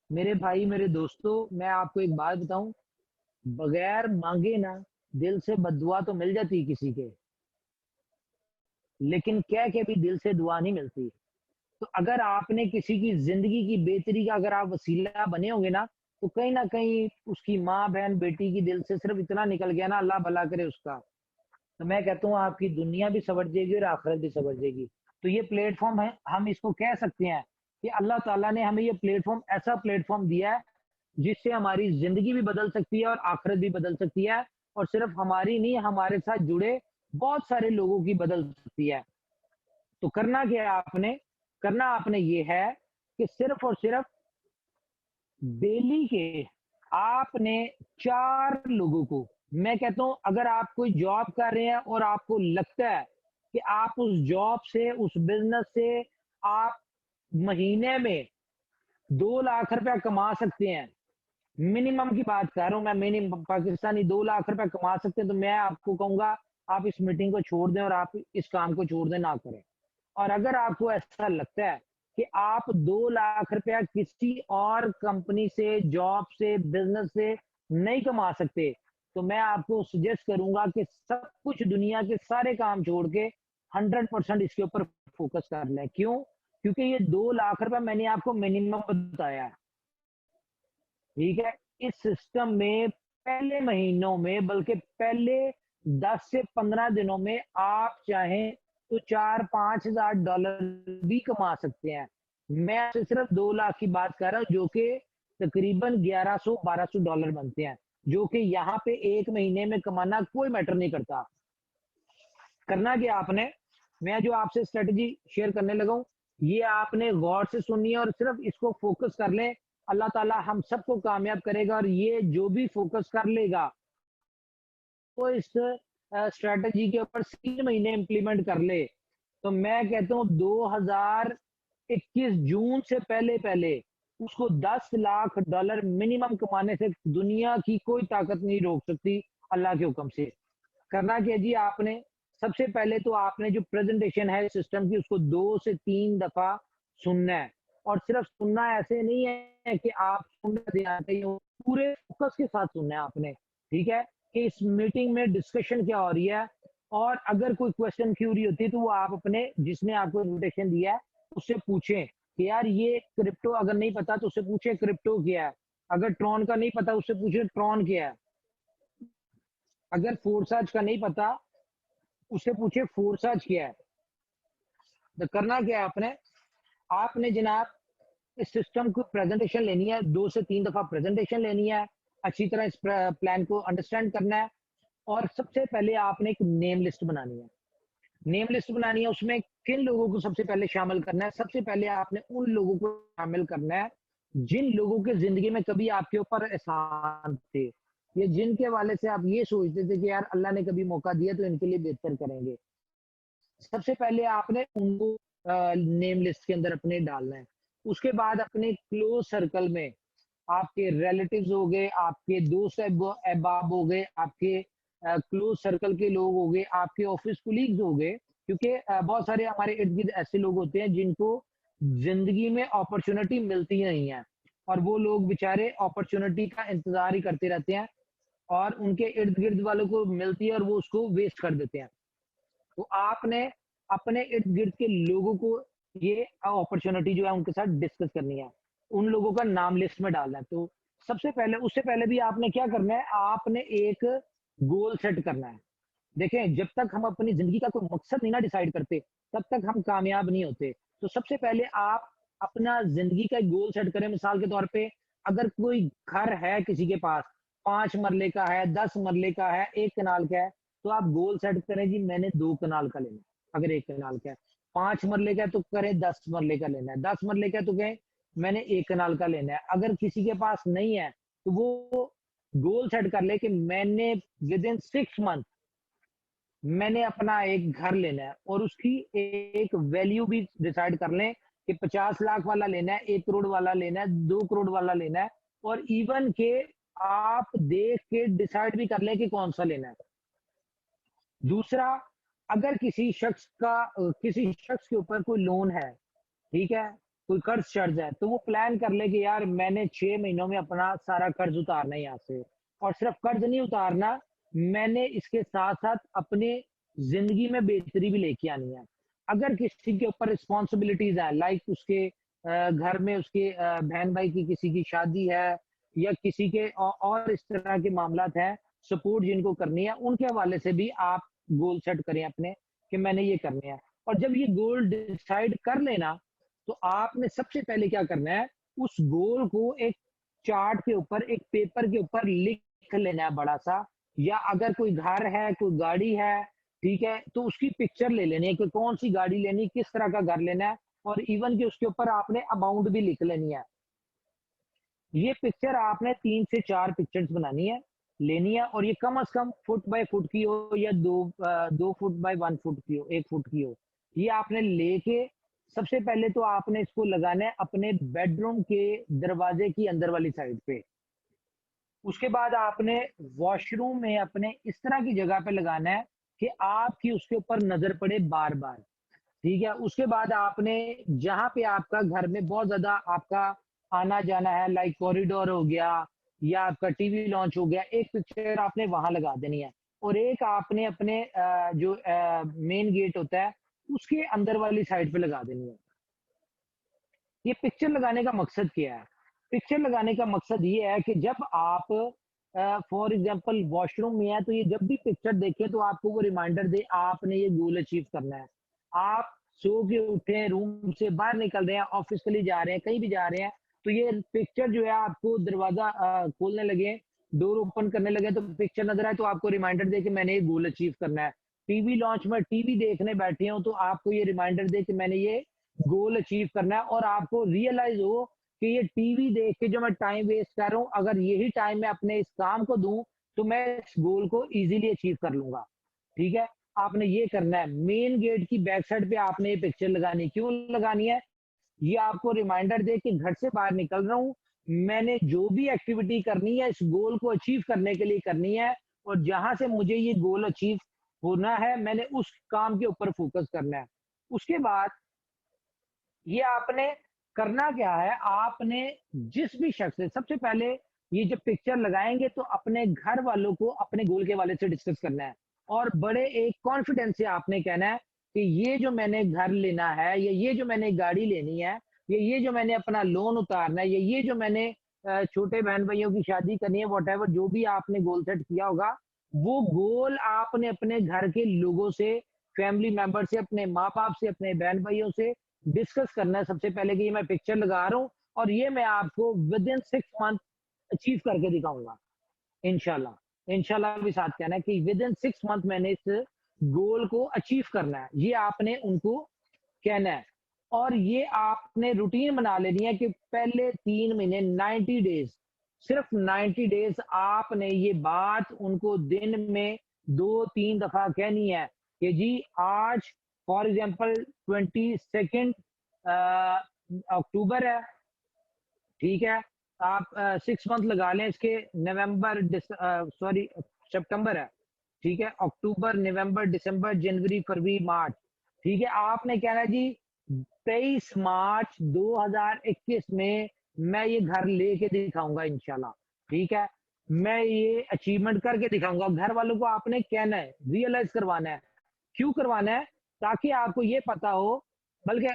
मेरे भाई, मेरे दोस्तों, मैं आपको एक बात बताऊं, बगैर मांगे ना दिल से बद्दुआ तो मिल जाती किसी के, लेकिन कह के भी दिल से दुआ नहीं मिलती। तो अगर आपने किसी की जिंदगी की बेहतरी का अगर आप वसीला बने होंगे ना, तो कहीं ना कहीं उसकी माँ, बहन, बेटी की दिल से सिर्फ इतना निकल गया ना, अल्लाह भला करे उसका, तो मैं कहता हूँ आपकी दुनिया भी सवर जाएगी और आखिरत भी सवर जाएगी। तो ये प्लेटफॉर्म है, हम इसको कह सकते हैं कि अल्लाह ताला ने हमें ये प्लेटफॉर्म, ऐसा प्लेटफॉर्म दिया है जिससे हमारी जिंदगी भी बदल सकती है और आखिरत भी बदल सकती है, और सिर्फ हमारी नहीं, हमारे साथ जुड़े बहुत सारे लोगों की बदल सकती है। तो करना क्या है आपने? करना आपने ये है कि सिर्फ और सिर्फ डेली के आपने 4 लोगों को, मैं कहता हूं अगर आप कोई जॉब कर रहे हैं और आपको लगता है कि आप उस जॉब से, उस बिजनेस से आप महीने में 2 लाख रुपया कमा सकते हैं, मिनिमम की बात कर रहा हूं मैं, मिनिमम पाकिस्तानी 2 लाख रुपया कमा सकते हैं, तो मैं आपको कहूंगा आप इस मीटिंग को छोड़ दें और आप इस काम को छोड़ दें, ना करें। और अगर आपको ऐसा लगता है कि आप 2 लाख रुपया किसी और कंपनी से, जॉब से, बिजनेस से नहीं कमा सकते, तो मैं आपको सजेस्ट करूंगा कि सब कुछ दुनिया के सारे काम छोड़ के 100% इसके ऊपर फोकस कर लें। क्यों? क्योंकि ये 2 लाख रुपया मैंने आपको मिनिमम बताया है, ठीक है। इस सिस्टम में पहले महीनों में, बल्कि पहले 10 से 15 दिनों में आप चाहें तो 4-5 हजार डॉलर भी कमा सकते हैं। मैं आपसे सिर्फ 2 लाख की बात कर रहा हूं, जो कि तकरीबन 1100-1200 डॉलर बनते हैं, जो कि यहाँ पे एक महीने में कमाना कोई मैटर नहीं करता। करना क्या आपने, मैं जो आपसे स्ट्रेटजी शेयर करने लगा हूं, ये आपने गौर से सुननी है और सिर्फ इसको फोकस कर लें। अल्लाह ताला हम सबको कामयाब करेगा, और ये जो भी फोकस कर लेगा वो इस स्ट्रेटजी के ऊपर 3 महीने इंप्लीमेंट कर ले, तो मैं कहता हूँ 2021 जून से पहले पहले उसको 10 लाख डॉलर मिनिमम कमाने से दुनिया की कोई ताकत नहीं रोक सकती, अल्लाह के हुक्म से। करना क्या जी, आपने सबसे पहले तो आपने जो प्रेजेंटेशन है सिस्टम की, उसको 2 से 3 दफा सुनना है। और सिर्फ सुनना ऐसे नहीं है कि आप सुनते हो, पूरे फोकस के साथ सुनना है आपने, ठीक है, कि इस मीटिंग में डिस्कशन क्या हो रही है। और अगर कोई क्वेश्चन क्यूरी होती है तो वो आप अपने, जिसने आपको इन्विटेशन दिया है, उससे पूछें कि यार ये क्रिप्टो अगर नहीं पता तो उससे पूछे क्रिप्टो क्या है, अगर ट्रॉन का नहीं पता उससे पूछे ट्रॉन क्या है, अगर फोर्साज का नहीं पता उससे पूछे फोर्साज क्या है। तो करना क्या है आपने, आपने जनाब इस सिस्टम को प्रेजेंटेशन लेनी है, 2 से 3 दफा प्रेजेंटेशन लेनी है, अच्छी तरह इस प्लान को अंडरस्टैंड करना है। और सबसे पहले आपने एक नेम लिस्ट बनानी है। नेम लिस्ट बनानी है, उसमें किन लोगों को सबसे पहले शामिल करना है। सबसे पहले आपने उन लोगों को शामिल करना है जिन लोगों के जिंदगी में कभी आपके ऊपर एहसान थे, या जिनके वाले से आप ये सोचते थे कि यार अल्लाह ने कभी मौका दिया तो इनके लिए बेहतर करेंगे। सबसे पहले आपने उनको नेम लिस्ट के अंदर अपने डालना है। उसके बाद अपने क्लोज सर्कल में आपके रिलेटिव्स हो गए, आपके दोस्त अहबाब हो गए, आपके क्लोज सर्कल के लोग हो गए, आपके ऑफिस कुलीग्स हो गए, क्योंकि बहुत सारे हमारे इर्द गिर्द ऐसे लोग होते हैं जिनको जिंदगी में अपॉर्चुनिटी मिलती नहीं है, और वो लोग बेचारे अपॉर्चुनिटी का इंतजार ही करते रहते हैं, और उनके इर्द गिर्द वालों को मिलती है और वो उसको वेस्ट कर देते हैं। तो आपने अपने इर्द गिर्द के लोगों को ये अपॉर्चुनिटी जो है उनके साथ डिस्कस करनी है, उन लोगों का नाम लिस्ट में डालना है। तो सबसे पहले, उससे पहले भी आपने क्या करना है, आपने एक गोल सेट करना है। देखें, जब तक हम अपनी जिंदगी का कोई मकसद नहीं ना डिसाइड करते, तब तक हम कामयाब नहीं होते। तो सबसे पहले आप अपना जिंदगी का एक गोल सेट करें। मिसाल के तौर पे, अगर कोई घर है किसी के पास, 5 मरले का है, 10 मरले का है, 1 कनाल का है, तो आप गोल सेट करें जी मैंने 2 कनाल का लेना है। अगर 1 कनाल का है, 5 मरले का है तो करें 10 मरले का लेना है, 10 मरले का है तो कहें मैंने 1 कनाल का लेना है। अगर किसी के पास नहीं है तो वो गोल सेट कर ले कि मैंने विद इन 6 मंथ मैंने अपना एक घर लेना है, और उसकी एक वैल्यू भी डिसाइड कर लें कि 50 लाख वाला लेना है, 1 करोड़ वाला लेना है, 2 करोड़ वाला लेना है, और इवन के आप देख के डिसाइड भी कर लें कि कौन सा लेना है। दूसरा, अगर किसी शख्स के ऊपर कोई लोन है, ठीक है, कोई कर्ज शर्ज है, तो वो प्लान कर ले कि यार मैंने 6 महीनों में अपना सारा कर्ज उतारना है यहाँ से। और सिर्फ कर्ज नहीं उतारना, मैंने इसके साथ साथ अपने जिंदगी में बेहतरी भी लेके आनी है। अगर किसी के ऊपर रिस्पॉन्सिबिलिटीज है, लाइक उसके घर में उसके बहन भाई की किसी की शादी है, या किसी के और इस तरह के मामलात हैं, सपोर्ट जिनको करनी है, उनके हवाले से भी आप गोल सेट करें अपने कि मैंने ये करने हैं। और जब ये गोल डिसाइड कर लेना, तो आपने सबसे पहले क्या करना है, उस गोल को एक चार्ट के ऊपर, एक पेपर के ऊपर लिख लेना है बड़ा सा। या अगर कोई घर है, कोई गाड़ी है, ठीक है, तो उसकी पिक्चर ले लेनी है कि कौन सी गाड़ी लेनी, किस तरह का घर लेना है, और इवन कि उसके ऊपर आपने अमाउंट भी लिख लेनी है। ये पिक्चर आपने 3 से 4 पिक्चर्स बनानी है, लेनी है, और ये कम से कम फुट बाय फुट की हो, या 2 फुट बाय 1 फुट की हो, 1 फुट की हो। ये आपने लेके सबसे पहले तो आपने इसको लगाना है अपने बेडरूम के दरवाजे की अंदर वाली साइड पे। उसके बाद आपने वॉशरूम में अपने इस तरह की जगह पे लगाना है कि आपकी उसके ऊपर नजर पड़े बार बार। ठीक है। उसके बाद आपने जहाँ पे आपका घर में बहुत ज्यादा आपका आना जाना है, लाइक कॉरिडोर हो गया या आपका टीवी लॉन्च हो गया, एक पिक्चर आपने वहां लगा देनी है और एक आपने अपने जो मेन गेट होता है उसके अंदर वाली साइड पे लगा देनी है। ये पिक्चर लगाने का मकसद क्या है? पिक्चर लगाने का मकसद ये है कि जब आप फॉर एग्जांपल वॉशरूम में है तो ये जब भी पिक्चर देखें तो आपको वो रिमाइंडर दे आपने ये गोल अचीव करना है। आप सो के उठे, रूम से बाहर निकल रहे हैं, ऑफिस के लिए जा रहे हैं, कहीं भी जा रहे हैं, तो ये पिक्चर जो है आपको दरवाजा खोलने लगे, डोर ओपन करने लगे तो पिक्चर नजर आए तो आपको रिमाइंडर दे कि मैंने ये गोल अचीव करना है। टीवी लॉन्च में टीवी देखने बैठे हो तो आपको ये रिमाइंडर दे कि मैंने ये गोल अचीव करना है और आपको रियलाइज हो कि ये टीवी देख के जो मैं टाइम वेस्ट कर रहा हूँ, अगर यही टाइम मैं अपने इस काम को दूं तो मैं इस गोल को इजीली अचीव कर लूंगा। ठीक है, आपने ये करना है। मेन गेट की बैक साइड पे आपने ये पिक्चर लगानी है। क्यों लगानी है? ये आपको रिमाइंडर दे कि घर से बाहर निकल रहा हूँ, मैंने जो भी एक्टिविटी करनी है इस गोल को अचीव करने के लिए करनी है और जहां से मुझे ये गोल अचीव होना है मैंने उस काम के ऊपर फोकस करना है। उसके बाद ये आपने करना क्या है, आपने जिस भी शख्स से सबसे पहले ये जब पिक्चर लगाएंगे तो अपने घर वालों को अपने गोल के वाले से डिस्कस करना है और बड़े एक कॉन्फिडेंस से आपने कहना है कि ये जो मैंने घर लेना है या ये जो मैंने गाड़ी लेनी है या ये जो मैंने अपना लोन उतारना है या ये जो मैंने छोटे बहन भाइयों की शादी करनी है, वॉट जो भी आपने गोल सेट किया होगा, वो गोल आपने अपने घर के लोगों से, फैमिली मेंबर से, अपने माँ बाप से, अपने बहन भाइयों से डिस्कस करना है सबसे पहले कि ये मैं पिक्चर लगा रहा हूँ और ये मैं आपको विद इन 6 मंथ अचीव करके दिखाऊंगा इंशाल्लाह। इंशाल्लाह भी साथ कहना है कि विद इन 6 मंथ मैंने इस गोल को अचीव करना है, ये आपने उनको कहना है। और ये आपने रूटीन बना लेनी है कि पहले 3 महीने 90 डेज, सिर्फ 90 डेज आपने ये बात उनको दिन में 2-3 दफा कहनी है कि जी आज फॉर एग्जाम्पल 22 अक्टूबर है, ठीक है, आप 6 मंथ लगा लें इसके, नवंबर सॉरी सितंबर है, ठीक है, अक्टूबर नवंबर दिसंबर जनवरी फरवरी मार्च, ठीक है। आपने कहना है जी 23 मार्च 2021 में मैं ये घर लेके दिखाऊंगा इंशाल्लाह। ठीक है, मैं ये अचीवमेंट करके दिखाऊंगा। घर वालों को आपने कहना है, रियलाइज करवाना है। क्यों करवाना है? ताकि आपको ये पता हो, बल्कि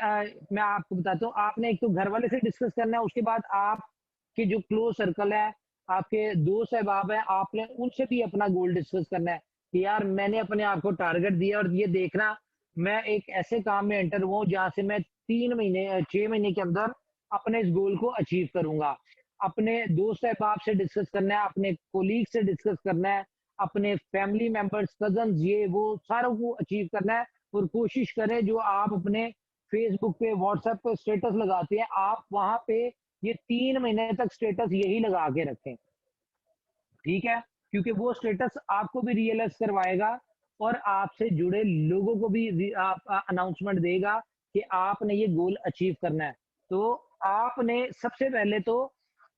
मैं आपको बताता हूँ, आपने एक तो घर वाले से डिस्कस करना है, उसके बाद आपके जो क्लोज सर्कल है, आपके दोस्त अहबाब है, आपने उनसे भी अपना गोल डिस्कस करना है कि यार मैंने अपने आप को टारगेट दिया और ये देखना मैं एक ऐसे काम में एंटर हुआ जहां से मैं 3 महीने 6 महीने के अंदर अपने इस गोल को अचीव करूंगा। अपने दोस्त अहबाब से डिस्कस करना है, अपने कोलीग से डिस्कस करना है, अपने फैमिली मेंबर्स, कजन, ये वो सारों को अचीव करना है। और कोशिश करें जो आप अपने फेसबुक पे, व्हाट्सएप पे स्टेटस लगाते हैं, आप वहां पे ये 3 महीने तक स्टेटस यही लगा के रखें। ठीक है, क्योंकि वो स्टेटस आपको भी रियलाइज करवाएगा और आपसे जुड़े लोगों को भी अनाउंसमेंट देगा कि आपने ये गोल अचीव करना है। तो आपने सबसे पहले तो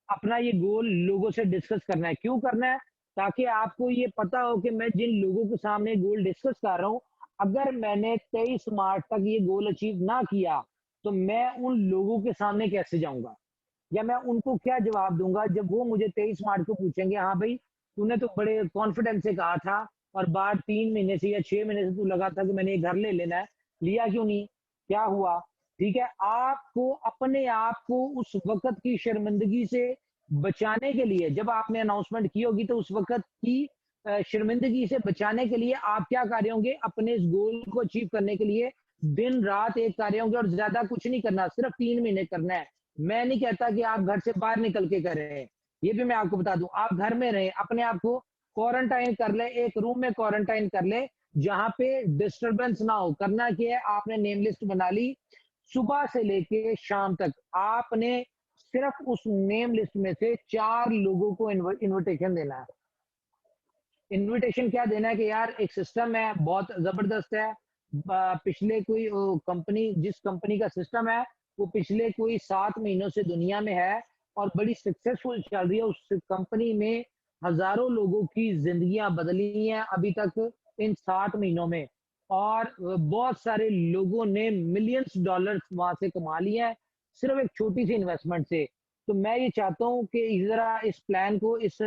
अपना ये गोल लोगों से डिस्कस करना है। क्यों करना है? ताकि आपको ये पता हो कि मैं जिन लोगों के सामने गोल डिस्कस कर रहा हूँ, अगर मैंने 23 मार्च तक ये गोल अचीव ना किया तो मैं उन लोगों के सामने कैसे जाऊंगा या मैं उनको क्या जवाब दूंगा जब वो मुझे 23 मार्च को पूछेंगे, हाँ भाई तूने तो बड़े कॉन्फिडेंस से कहा था और बाद 3 महीने से या 6 महीने से तू लगा था कि मैंने ये घर ले लेना है, लिया क्यों नहीं, क्या हुआ? ठीक है, आपको अपने आप को उस वक्त की शर्मिंदगी से बचाने के लिए, जब आपने अनाउंसमेंट की होगी तो उस वक्त की शर्मिंदगी से बचाने के लिए आप क्या कर रहे होंगे? अपने इस गोल को अचीव करने के लिए दिन रात एक कर रहे होंगे और ज्यादा कुछ नहीं करना, सिर्फ 3 महीने करना है। मैं नहीं कहता कि आप घर से बाहर निकल के करें, ये भी मैं आपको बता दूं, आप घर में रहें, अपने आप को क्वारंटाइन कर ले, एक रूम में क्वारंटाइन कर ले जहां पे डिस्टरबेंस ना हो। करना क्या है? आपने नेम लिस्ट बना ली, सुबह से लेके शाम तक आपने सिर्फ उस नेम लिस्ट में से 4 लोगों को इनविटेशन देना है। इनविटेशन क्या देना है कि यार एक सिस्टम है बहुत जबरदस्त है, पिछले कोई कंपनी, जिस कंपनी का सिस्टम है वो पिछले कोई 7 महीनों से दुनिया में है और बड़ी सक्सेसफुल चल रही है। उस कंपनी में हजारों लोगों की जिंदगियां बदली हैं अभी तक इन 7 महीनों में। और बहुत सारे लोगों ने मिलियंस डॉलर्स वहां से कमा लिए हैं सिर्फ एक छोटी सी इन्वेस्टमेंट से। तो मैं ये चाहता हूँ कि जरा इस प्लान को, इस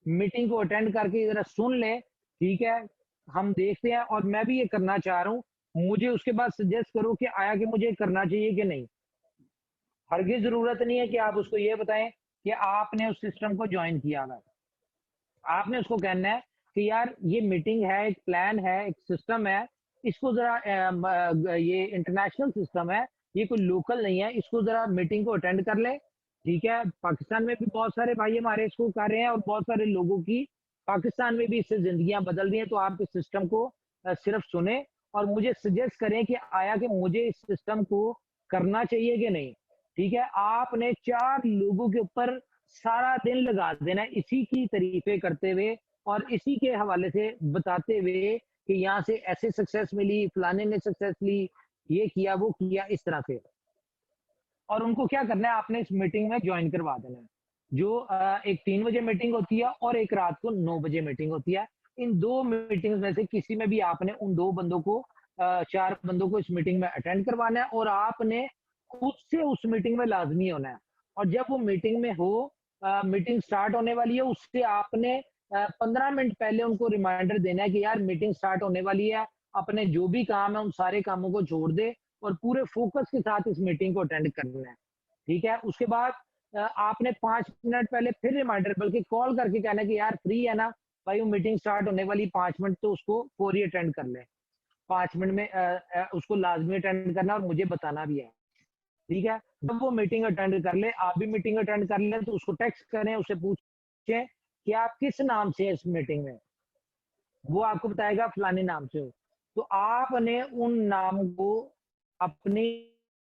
मीटिंग को अटेंड करके जरा सुन लें, ठीक है? हम देखते हैं, और मैं भी ये करना चाह रहा हूँ। मुझे उसके बाद सजेस्ट करो कि आया कि मुझे करना चाहिए कि नहीं। हरगिज जरूरत नहीं है कि आप उसको ये बताएं कि आपने उस सिस्टम को ज्वाइन किया हुआ है। आपने उसको कहना है कि यार ये मीटिंग है, एक प्लान है, एक सिस्टम है, इसको जरा ये इंटरनेशनल सिस्टम है, ये कोई लोकल नहीं है, इसको जरा मीटिंग को अटेंड कर ले, ठीक है? पाकिस्तान में भी बहुत सारे भाई हमारे इसको कर रहे हैं, और बहुत सारे लोगों की पाकिस्तान में भी इससे जिंदगियां बदल रही हैं। तो आप इस सिस्टम को सिर्फ सुने और मुझे सजेस्ट करें कि आया कि मुझे इस सिस्टम को करना चाहिए कि नहीं, ठीक है? आपने 4 लोगों के ऊपर सारा दिन लगा देना है इसी की तारीफें करते हुए और इसी के हवाले से बताते हुए कि यहाँ से ऐसे सक्सेस मिली, फलाने ने सक्सेस ली, ये किया, वो किया, इस तरह से। और उनको क्या करना है, आपने इस मीटिंग में ज्वाइन करवा देना है। जो एक 3 बजे मीटिंग होती है और एक रात को 9 बजे मीटिंग होती है। इन 2 मीटिंग्स में से किसी में भी आपने उन 2 बंदों को 4 बंदों को इस मीटिंग में अटेंड करवाना है, और आपने खुद से उस मीटिंग में लाजमी होना है। और जब वो मीटिंग में हो, मीटिंग स्टार्ट होने वाली है, उससे आपने 15 मिनट पहले उनको रिमाइंडर देना है कि यार मीटिंग स्टार्ट होने वाली है, अपने जो भी काम है उन सारे कामों को छोड़ दे और पूरे फोकस के साथ इस मीटिंग को अटेंड करना है, ठीक है? उसके बाद आपने 5 मिनट पहले फिर रिमाइंडर बल्कि कॉल करके कहना है कि यार फ्री है ना भाई, वो मीटिंग स्टार्ट होने वाली 5 मिनट, तो उसको फौरी अटेंड कर ले। 5 मिनट में उसको लाजमी अटेंड करना और मुझे बताना भी है, ठीक है? जब वो मीटिंग अटेंड कर ले, आप भी मीटिंग अटेंड कर ले, तो उसको टेक्स्ट करें, उससे पूछें कि आप किस नाम से इस मीटिंग में, वो आपको बताएगा फलाने नाम से हो। तो आपने उन नाम को अपनी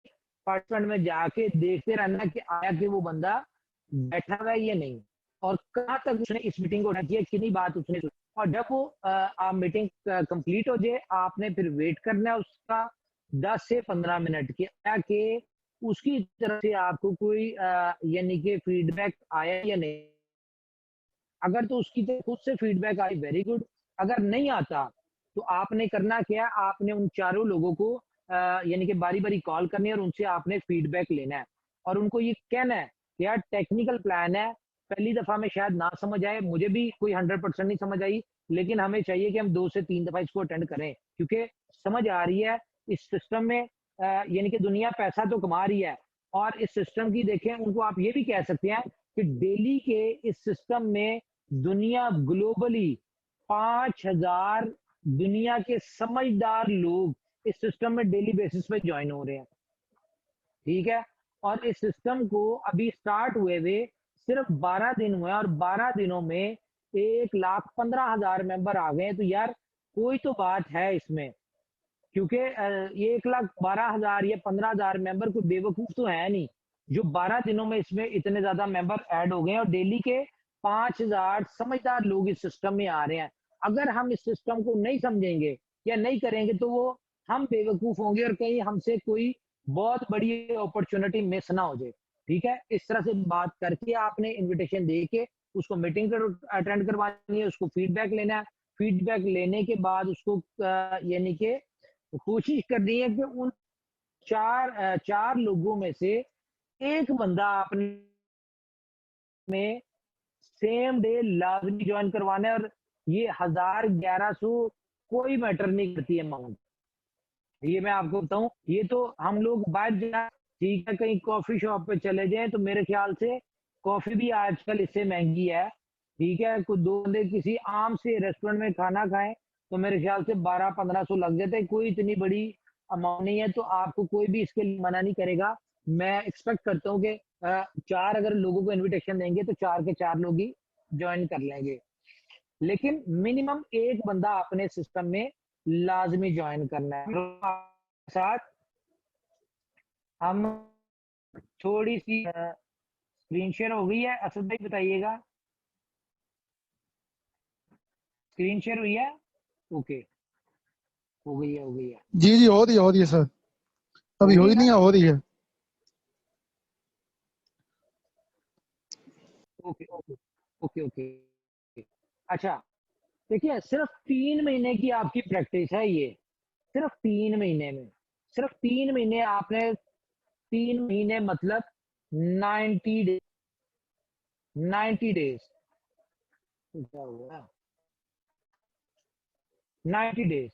अपार्टमेंट में जाके देखते रहना कि आया कि वो बंदा बैठा हुआ है या नहीं, और कहाँ तक उसने इस मीटिंग को किया, कितनी बात उसने सुनी। और जब वो आप मीटिंग कंप्लीट हो जाए, आपने फिर वेट करना है उसका 10 से 15 मिनट के, कि उसकी तरफ से आपको कोई यानी कि फीडबैक आया या नहीं। अगर तो उसकी तरफ खुद से फीडबैक आई, वेरी गुड। अगर नहीं आता तो आपने करना क्या, आपने उन चारों लोगों को यानी कि बारी बारी कॉल करनी है और उनसे आपने फीडबैक लेना है और उनको ये कहना है कि यार टेक्निकल प्लान है, पहली दफा में शायद ना समझ आए, मुझे भी कोई 100% नहीं समझ आई, लेकिन हमें चाहिए कि हम 2 से 3 दफा इसको अटेंड करें, क्योंकि समझ आ रही है इस सिस्टम में। यानी कि दुनिया पैसा तो कमा रही है, और इस सिस्टम की देखें, उनको आप ये भी कह सकते हैं कि डेली के इस सिस्टम में दुनिया ग्लोबली 5,000 दुनिया के समझदार लोग इस सिस्टम में डेली बेसिस पे ज्वाइन हो रहे हैं, ठीक है? और इस सिस्टम को अभी स्टार्ट हुए हुए सिर्फ 12 दिन हुए और 12 दिनों में 1,15,000 मेंबर आ गए हैं। तो यार कोई तो बात है इसमें, क्योंकि ये 1,12,000 या 15,000 मेंबर कोई बेवकूफ तो है नहीं, जो 12 दिनों में इसमें इतने ज्यादा मेंबर ऐड हो गए हैं, और डेली के 5,000 समझदार लोग इस सिस्टम में आ रहे हैं। अगर हम इस सिस्टम को नहीं समझेंगे या नहीं करेंगे, तो वो हम बेवकूफ होंगे और कहीं हमसे कोई बहुत बड़ी अपॉर्चुनिटी मिस ना हो जाए, ठीक है? इस तरह से बात करके आपने इनविटेशन दे के उसको मीटिंग अटेंड करवानी है, उसको फीडबैक लेना है। फीडबैक लेने के बाद उसको यानी कि तो कोशिश करनी है कि उन 4 लोगों में से एक बंदा आपने में सेम डे लाजमी ज्वाइन करवाना है, और ये 1,000 1,100 कोई मैटर नहीं करती अमाउंट। ये मैं आपको बताऊं, ये तो हम लोग बाहर जा, ठीक है, कहीं कॉफी शॉप पे चले जाएं तो मेरे ख्याल से कॉफी भी आजकल इससे महंगी है, ठीक है? कुछ 2 बंदे किसी आम से रेस्टोरेंट में खाना खाएं तो मेरे ख्याल से 1200-1500 लग जाते हैं, कोई इतनी बड़ी अमाउंट नहीं है। तो आपको कोई भी इसके लिए मना नहीं करेगा। मैं एक्सपेक्ट करता हूँ कि 4 अगर लोगों को इनविटेशन देंगे तो 4 के 4 लोग ही ज्वाइन कर लेंगे, लेकिन मिनिमम एक बंदा अपने सिस्टम में लाजमी ज्वाइन करना है। साथ हम थोड़ी सी स्क्रीन शेयर हो गई है, असद भाई बताइएगा, स्क्रीन शेयर हुई है? ओके, हो गई है, हो गई है। जी जी, हो रही है सर, अभी हो हो गई ही ना? नहीं है, हो रही है। Okay okay okay okay. अच्छा, देखिए सिर्फ 3 महीने की आपकी प्रैक्टिस है ये, सिर्फ 3 महीने में, सिर्फ 3 महीने आपने, 3 महीने मतलब 90 डेज, 90 डेज, क्या हुआ, 90 डेज,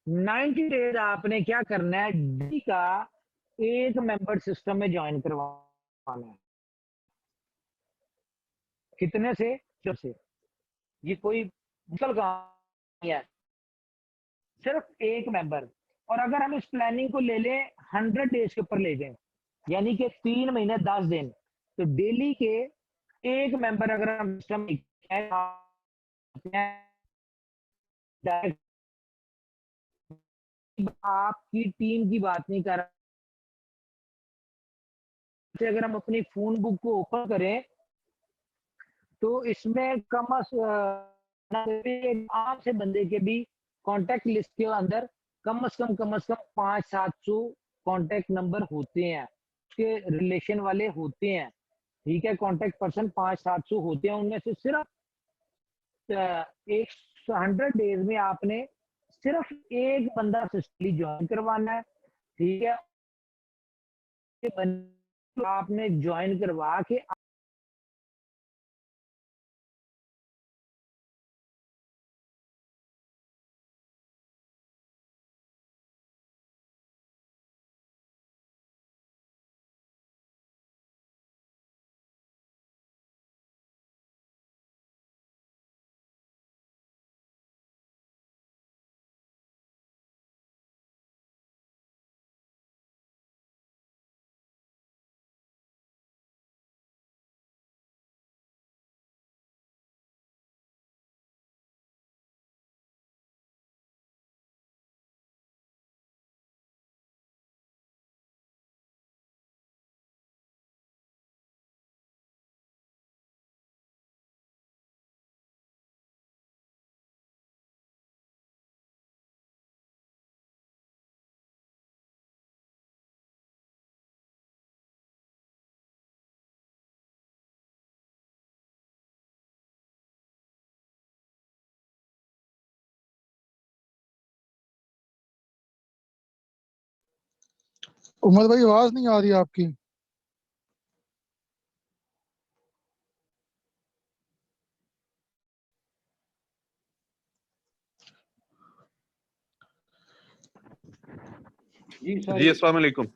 90 डेज आपने क्या करना है, डी का एक मेंबर सिस्टम में ज्वाइन करवाना है। कितने से, जब से, ये कोई मुश्किल काम नहीं है, सिर्फ एक मेंबर। और अगर हम इस प्लानिंग को ले लें 100 डेज के ऊपर ले जाएं, यानी कि 3 महीने 10 दिन, तो डेली के एक मेंबर अगर हम सिस्टम आपकी टीम की बात नहीं कर रहे, अगर हम अपनी फोन बुक को ओपन करें तो इसमें कम से बंदे के भी कांटेक्ट लिस्ट के अंदर कम से कम 500-700 कांटेक्ट नंबर होते हैं, उसके रिलेशन वाले होते हैं, ठीक है, कांटेक्ट पर्सन 500-700 होते हैं। उनमें से सिर्फ 100 डेज में आपने सिर्फ एक बंदा सिस्टम ज्वाइन करवाना है, ठीक है, आपने ज्वाइन करवा के उमर भाई आवाज नहीं आ रही आपकी। जी जी अस्सलाम वालेकुम।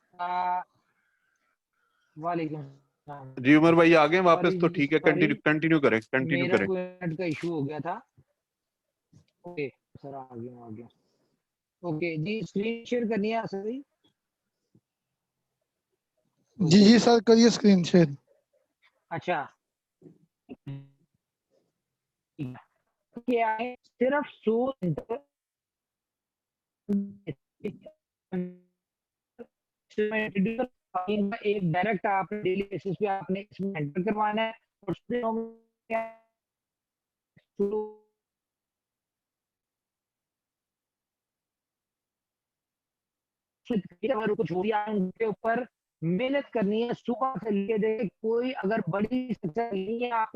वालेकुम सलाम। जी उमर भाई आ गए वापस, सॉरी तो जी, ठीक है, सॉरी, कंटिन्यू मेरा करें। कोई नेट का इशू हो गया था। ओके सर, आ गया। ओके जी, स्क्रीन शेयर करनी है सर? जी जी सर, करिए स्क्रीन शेयर। अच्छा, क्या है, सिर्फ 100 एक डायरेक्ट आपने डेली बेसिस पे आपने इसमें एंटर करवाना है, और अगर कुछ हो गया उनके ऊपर मेहनत करनी है सुबह से लेके दे, कोई अगर बड़ी सक्सेस नहीं है आप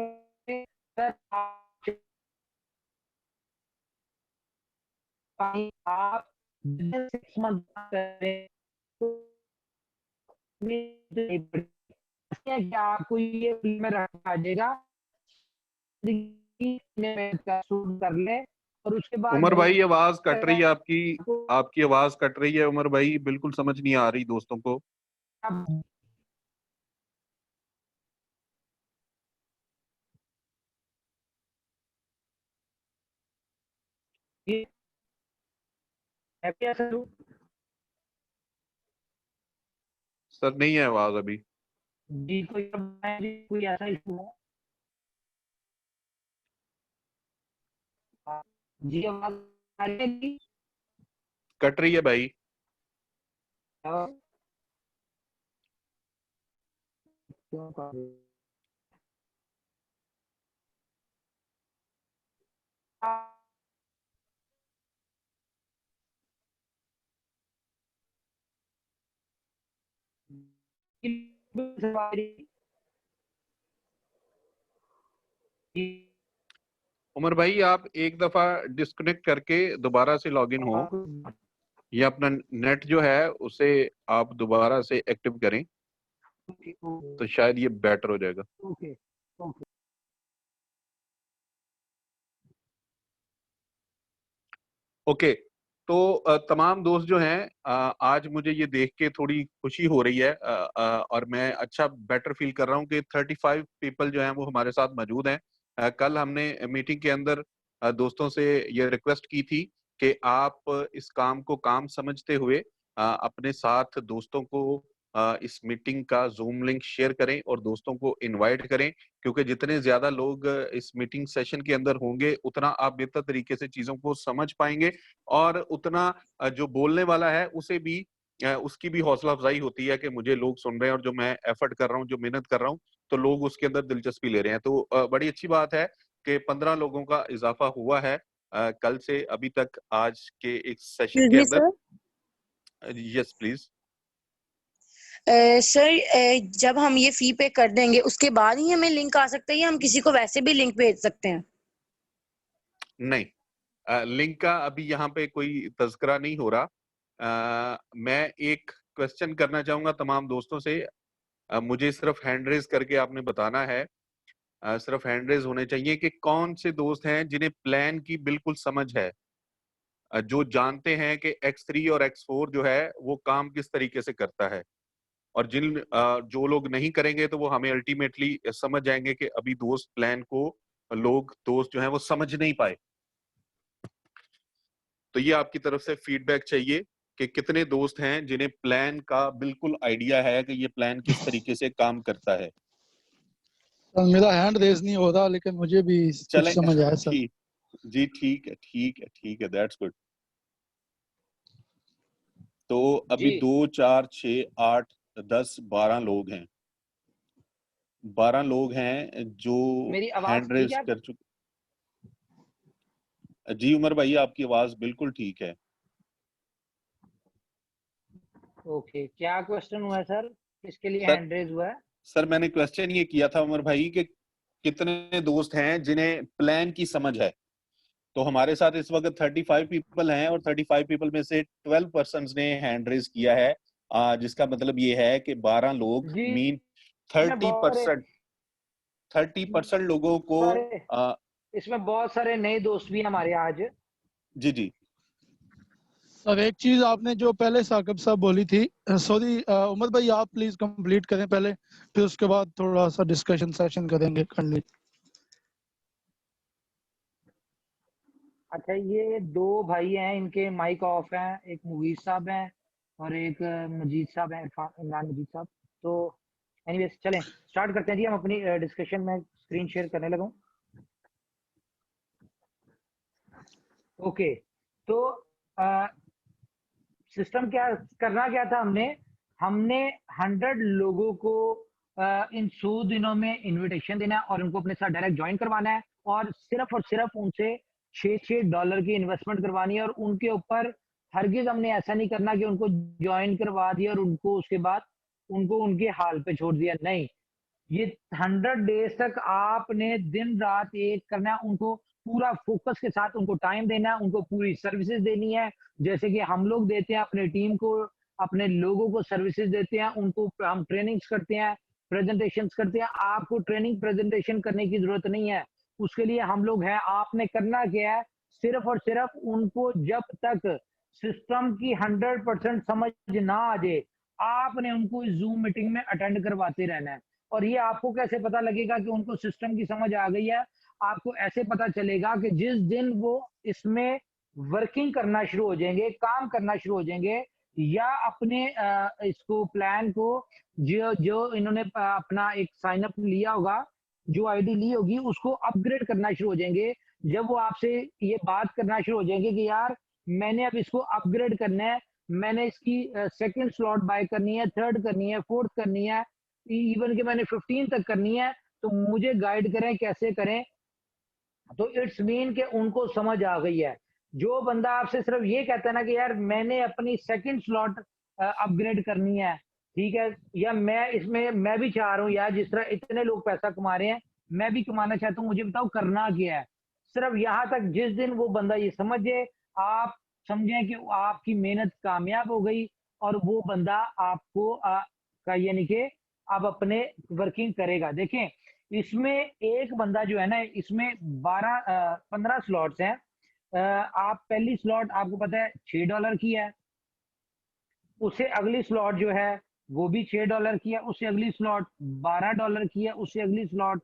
आप 6 मंथ करें क्या आपको ये में रखा जाएगा कर ले, और उसके बाद उमर भाई आवाज कट रही है आपकी आवाज कट रही है उमर भाई, बिल्कुल समझ नहीं आ रही दोस्तों को। सर नहीं है आवाज अभी। जी कोई ऐसा इशू है? जी आवाज आ रही है? कट रही है भाई। क्यों कर रही है? उमर भाई आप एक दफा डिस्कनेक्ट करके दोबारा से लॉगिन हो। ये अपना नेट जो है उसे आप दोबारा से एक्टिव करें ओके तो शायद ये बेटर हो जाएगा। Okay okay. ओके, तो तमाम दोस्त जो हैं आज मुझे ये देख के थोड़ी खुशी हो रही है और मैं अच्छा बेटर फील कर रहा हूँ कि 35 पीपल जो हैं वो हमारे साथ मौजूद हैं। कल हमने मीटिंग के अंदर दोस्तों से ये रिक्वेस्ट की थी कि आप इस काम को काम समझते हुए अपने साथ दोस्तों को इस मीटिंग का जूम लिंक शेयर करें और दोस्तों को इनवाइट करें, क्योंकि जितने ज्यादा लोग इस मीटिंग सेशन के अंदर होंगे उतना आप बेहतर तरीके से चीजों को समझ पाएंगे और उतना जो बोलने वाला है उसे भी उसकी भी हौसला अफजाई होती है कि मुझे लोग सुन रहे हैं और जो मैं एफर्ट कर रहा हूँ, जो मेहनत कर रहा हूँ, तो लोग उसके अंदर दिलचस्पी ले रहे हैं। तो बड़ी अच्छी बात है कि 15 लोगों का इजाफा हुआ है कल से अभी तक आज के एक सेशन Excuse के me, अंदर। sir. Yes please. सर जब हम ये फी पे कर देंगे उसके बाद ही हमें लिंक आ सकता है या हम किसी को वैसे भी लिंक भेज सकते हैं? नहीं, लिंक का अभी यहाँ पे कोई तज़किरा नहीं हो रहा। मैं एक क्वेश्चन करना चाहूंगा तमाम दोस्तों से। मुझे सिर्फ हैंड रेज करके आपने बताना है, सिर्फ हैंड रेज होने चाहिए कि कौन से दोस्त हैं जिन्हें प्लान की बिल्कुल समझ है, जो जानते हैं कि X3 और X4 जो है वो काम किस तरीके से करता है। और जो लोग नहीं करेंगे तो वो हमें अल्टीमेटली समझ जाएंगे कि अभी दोस्त प्लान को दोस्त जो है वो समझ नहीं पाए। तो ये आपकी तरफ से फीडबैक चाहिए कि कितने दोस्त हैं जिन्हें प्लान का बिल्कुल आइडिया है कि ये प्लान किस तरीके से काम करता है। सर मेरा हैंड रेज नहीं हो रहा, लेकिन मुझे भी कुछ चलें, समझ आया सर। ठीक जी, ठीक है ठीक है ठीक है, दैट्स गुड। तो अभी जी 2 4 6 8 10 12 लोग हैं, 12 लोग हैं जो मेरी आवाज हैंड ठीक रेज है? कर चुके। जी उमर भाई आपकी आवाज बिल्कुल ठीक है। ओके, क्या क्वेश्चन हुआ है सर? किसके लिए सर हैंड रेज हुआ है? सर मैंने क्वेश्चन ये किया था उमर भाई कि कितने दोस्त हैं जिन्हें प्लान की समझ है। तो हमारे साथ इस वक्त 35 पीपल हैं और 35 पीपल में से 12 पर्सन्स ने हैंड रेज किया है, जिसका मतलब ये है कि 12 लोग जी मीन इसमें 30 बहुत सारे 30% लोगों को सारे आ, इसमें बहुत सारे नए दोस्त भी हैं हमारे आज। जी जी सर एक चीज आपने जो पहले साकिब साहब बोली थी, सॉरी उमर भाई आप प्लीज कंप्लीट करें पहले, फिर उसके बाद थोड़ा सा डिस्कशन सेशन करेंगे करनी। अच्छा, ये दो भाई हैं, इनके माइक ऑफ हैं, एक मुगीज साहब हैं और एक मजीद साहब हैं, इमरान मजीद साहब। तो एनीवेज चलें स्टार्ट करते हैं जी हम अपनी डिस्कशन में। स्क्रीन शेयर करने लगा हूं। ओके, तो सिस्टम क्या करना क्या था, हमने 100 लोगों को इन 100 दिनों में इनविटेशन देना है और उनको अपने साथ डायरेक्ट ज्वाइन करवाना है और सिर्फ उनसे $6 की इन्वेस्टमेंट करवानी है और उनके ऊपर हरगिज हमने ऐसा नहीं करना कि उनको ज्वाइन करवा दिया और उनको उसके बाद उनको उनके हाल पे छोड़ दिया। नहीं, ये 100 डेज तक आपने दिन रात एक करना है, उनको पूरा फोकस के साथ उनको टाइम देना है, उनको पूरी सर्विसेज देनी है जैसे कि हम लोग देते हैं अपने टीम को, अपने लोगों को सर्विसेज देते हैं, उनको हम ट्रेनिंग्स करते हैं, प्रेजेंटेशन करते हैं। आपको ट्रेनिंग प्रेजेंटेशन करने की जरूरत नहीं है, उसके लिए हम लोग हैं। आपने करना क्या है, सिर्फ और सिर्फ उनको जब तक सिस्टम की 100% समझ ना आ जाए आपने उनको जूम मीटिंग में अटेंड करवाते रहना है। और ये आपको कैसे पता लगेगा कि उनको सिस्टम की समझ आ गई है? आपको ऐसे पता चलेगा कि जिस दिन वो इसमें वर्किंग करना शुरू हो जाएंगे, काम करना शुरू हो जाएंगे, या अपने इसको प्लान को जो जो इन्होंने अपना एक साइन अप लिया होगा, जो आईडी ली होगी, उसको अपग्रेड करना शुरू हो जाएंगे। जब वो आपसे ये बात करना शुरू हो जाएंगे कि यार मैंने अब इसको अपग्रेड करना है, मैंने इसकी सेकंड स्लॉट बाय करनी है, थर्ड करनी है, फोर्थ करनी है, इवन कि मैंने 15 तक करनी है, तो मुझे गाइड करें कैसे करें। तो इट्स मीन कि उनको समझ आ गई है। जो बंदा आपसे सिर्फ ये कहता है ना कि यार मैंने अपनी सेकंड स्लॉट अपग्रेड करनी है, ठीक है, या मैं इसमें मैं भी चाह रहा हूँ यार, जिस तरह इतने लोग पैसा कमा रहे हैं मैं भी कमाना चाहता हूँ, मुझे बताओ करना क्या है। सिर्फ यहाँ तक जिस दिन वो बंदा ये समझे, आप समझें कि आपकी मेहनत कामयाब हो गई और वो बंदा आपको का यानी कि अब अपने वर्किंग करेगा। देखें इसमें एक बंदा जो है ना, इसमें 15 स्लॉट्स हैं। आप पहली स्लॉट आपको पता है $6 की है, उससे अगली स्लॉट जो है वो भी $6 की है, उससे अगली स्लॉट $12 की है, उससे अगली स्लॉट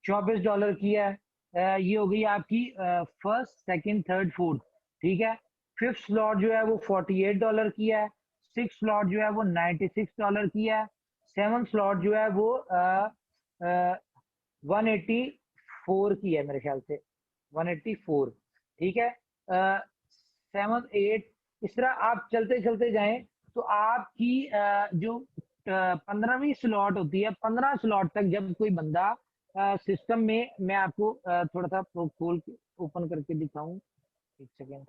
$24 की है। ये हो गई आपकी फर्स्ट, सेकंड, थर्ड, फोर्थ, ठीक है। फिफ्थ स्लॉट जो है वो $48 की है, सिक्स स्लॉट जो है वो $96 की है, सेवन स्लॉट जो है वो 184 की है मेरे ख्याल से, 184, ठीक है। 7, 8 इस तरह आप चलते चलते जाएं तो आपकी जो 15वीं स्लॉट होती है, 15 स्लॉट तक जब कोई बंदा सिस्टम में, मैं आपको थोड़ा सा खोल के ओपन करके दिखाऊं, एक सेकेंड।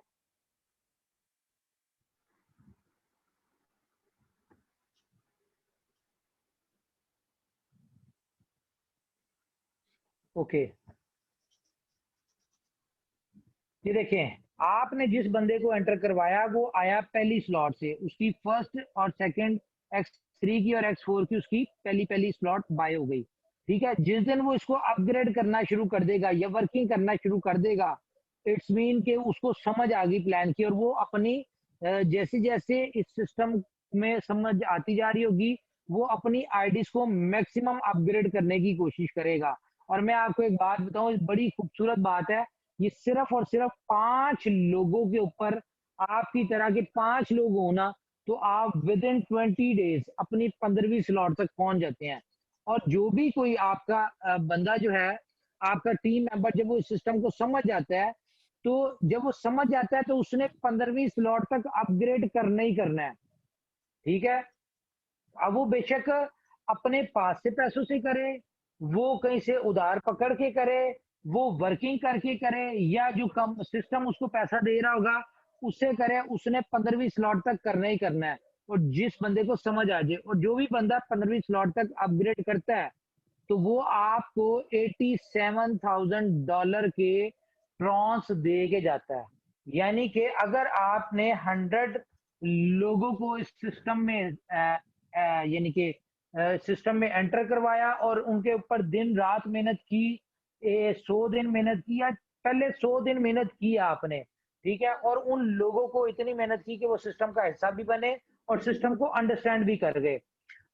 ओके, ये देखें आपने जिस बंदे को एंटर करवाया वो आया पहली स्लॉट से, उसकी फर्स्ट और सेकंड X3 की और X4 की उसकी पहली स्लॉट बाय हो गई, ठीक है। जिस दिन वो इसको अपग्रेड करना शुरू कर देगा या वर्किंग करना शुरू कर देगा, इट्स मीन के उसको समझ आ गई प्लान की, और वो अपनी जैसे जैसे इस सिस्टम में समझ आती जा रही होगी वो अपनी आईडीज को मैक्सिमम अपग्रेड करने की कोशिश करेगा। और मैं आपको एक बात बताऊं, बड़ी खूबसूरत बात है, ये सिर्फ और सिर्फ 5 लोगों के ऊपर, आपकी तरह के 5 लोग हो ना, तो आप विद इन 20 डेज अपनी 15वीं स्लॉट तक पहुंच जाते हैं। और जो भी कोई आपका बंदा जो है, आपका टीम मेंबर, जब वो इस सिस्टम को समझ जाता है, तो जब वो समझ जाता है तो उसने 15वीं स्लॉट तक अपग्रेड करना ही करना है, ठीक है। अब वो बेशक अपने पास से पैसों से करे, वो कहीं से उधार पकड़ के करे, वो वर्किंग करके करे, या जो कम सिस्टम उसको पैसा दे रहा होगा उससे करे, उसने 15वीं स्लॉट तक करना ही करना है। और जिस बंदे को समझ आ जाए, और जो भी बंदा 15वीं स्लॉट तक अपग्रेड करता है, तो वो आपको $87,000 के ट्रॉन्स दे के जाता है। यानी कि अगर आपने 100 लोगों को इस सिस्टम में यानी कि सिस्टम में एंटर करवाया और उनके ऊपर दिन रात मेहनत की, 100 दिन मेहनत की, या पहले 100 दिन मेहनत की आपने, ठीक है, और उन लोगों को इतनी मेहनत की कि वो सिस्टम का हिस्सा भी बने और सिस्टम को अंडरस्टैंड भी कर गए,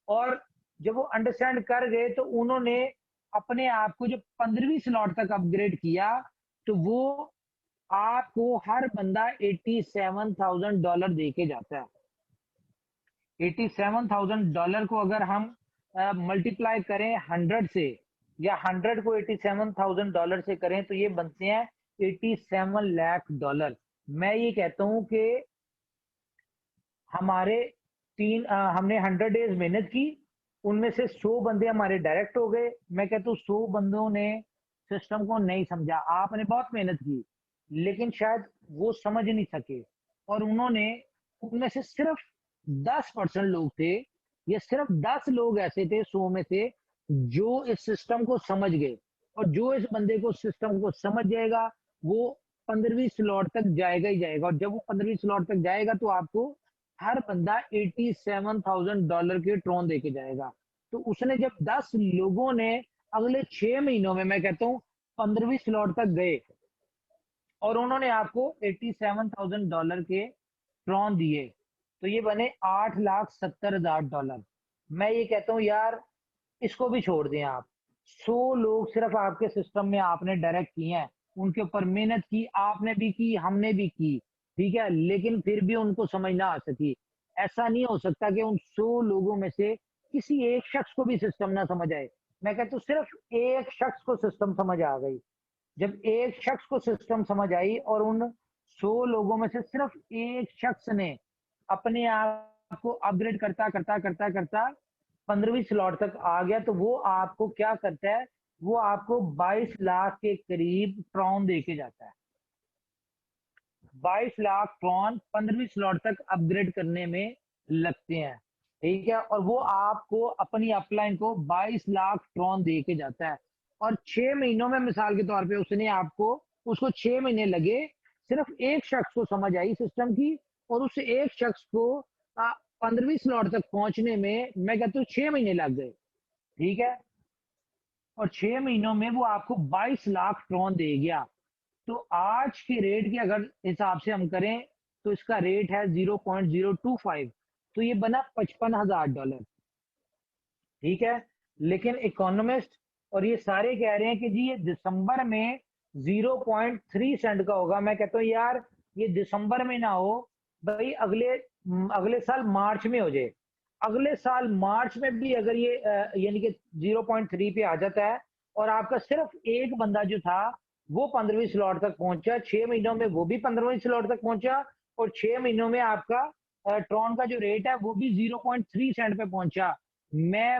और जब वो अंडरस्टैंड कर गए तो उन्होंने अपने आप को जब 15वीं स्लॉट तक अपग्रेड किया, तो वो आपको हर बंदा $87,000 दे के जाता है। $87,000 को अगर हम मल्टीप्लाई करें 100 से, या 100 को $87,000 से करें, तो ये बनते हैं $87 लाख। मैं ये कहता हूं कि हमारे हमने 100 डेज मेहनत की, उनमें से 100 बंदे हमारे डायरेक्ट हो गए। मैं कहता हूँ 100 बंदों ने सिस्टम को नहीं समझा, आपने बहुत मेहनत की लेकिन शायद वो समझ नहीं सके, और उन्होंने, उनमें से सिर्फ 10% लोग थे, ये सिर्फ 10 लोग ऐसे थे 100 में से जो इस सिस्टम को समझ गए, और जो इस बंदे को सिस्टम को समझ जाएगा वो 15वीं स्लॉट तक जाएगा ही जाएगा, और जब वो 15वीं स्लॉट तक जाएगा तो आपको हर बंदा $87,000 के ट्रॉन दे के जाएगा। तो उसने जब 10 लोगों ने अगले 6 महीनों में, मैं कहता हूं 15वीं स्लॉट तक गए और उन्होंने आपको $87,000 के ट्रॉन दिए, तो ये बने $8,70,000। मैं ये कहता हूँ यार, इसको भी छोड़ दें आप। 100 लोग सिर्फ आपके सिस्टम में आपने डायरेक्ट किए हैं, उनके ऊपर मेहनत की, आपने भी की, हमने भी की, ठीक है, लेकिन फिर भी उनको समझ ना आ सकी। ऐसा नहीं हो सकता कि उन 100 लोगों में से किसी एक शख्स को भी सिस्टम ना समझ आए। मैं कहता हूँ सिर्फ एक शख्स को सिस्टम समझ आ गई। जब एक शख्स को सिस्टम समझ आई और उन 100 लोगों में से सिर्फ एक शख्स ने अपने आप को अपग्रेड करता करता करता करता 15वीं स्लॉट तक आ गया, तो वो आपको क्या करता है, वो आपको 22 लाख के करीब ट्रॉन दे के जाता है। 22 लाख ट्रॉन 15वीं स्लॉट तक अपग्रेड करने में लगते हैं, ठीक है, और वो आपको अपनी अपलाइन को 22 लाख ट्रॉन दे के जाता है। और 6 महीनों में, मिसाल के तौर पे उसने आपको, उसको 6 महीने लगे सिर्फ एक शख्स को समझ आई सिस्टम की, और उस एक शख्स को 15वीं स्लॉट तक पहुंचने में मैं कहता हूँ 6 महीने लग गए, ठीक है। और 6 महीनों में वो आपको 22 लाख ट्रॉन दे गया। तो आज के रेट के अगर हिसाब से हम करें तो इसका रेट है 0.025, तो ये बना $55,000, ठीक है। लेकिन इकोनॉमिस्ट और ये सारे कह रहे हैं कि जी ये दिसंबर में 0.3 सेंट का होगा। मैं कहता हूँ यार ये दिसंबर में ना हो भाई, अगले साल मार्च में हो जाए। अगले साल मार्च में भी अगर ये यानी कि 0.3 पे आ जाता है और आपका सिर्फ एक बंदा जो था वो 15वीं स्लॉट तक पहुंचा, 6 महीनों में वो भी 15वीं स्लॉट तक पहुंचा, और 6 महीनों में आपका ट्रॉन का जो रेट है वो भी 0.3 सेंट पे पहुंचा। मैं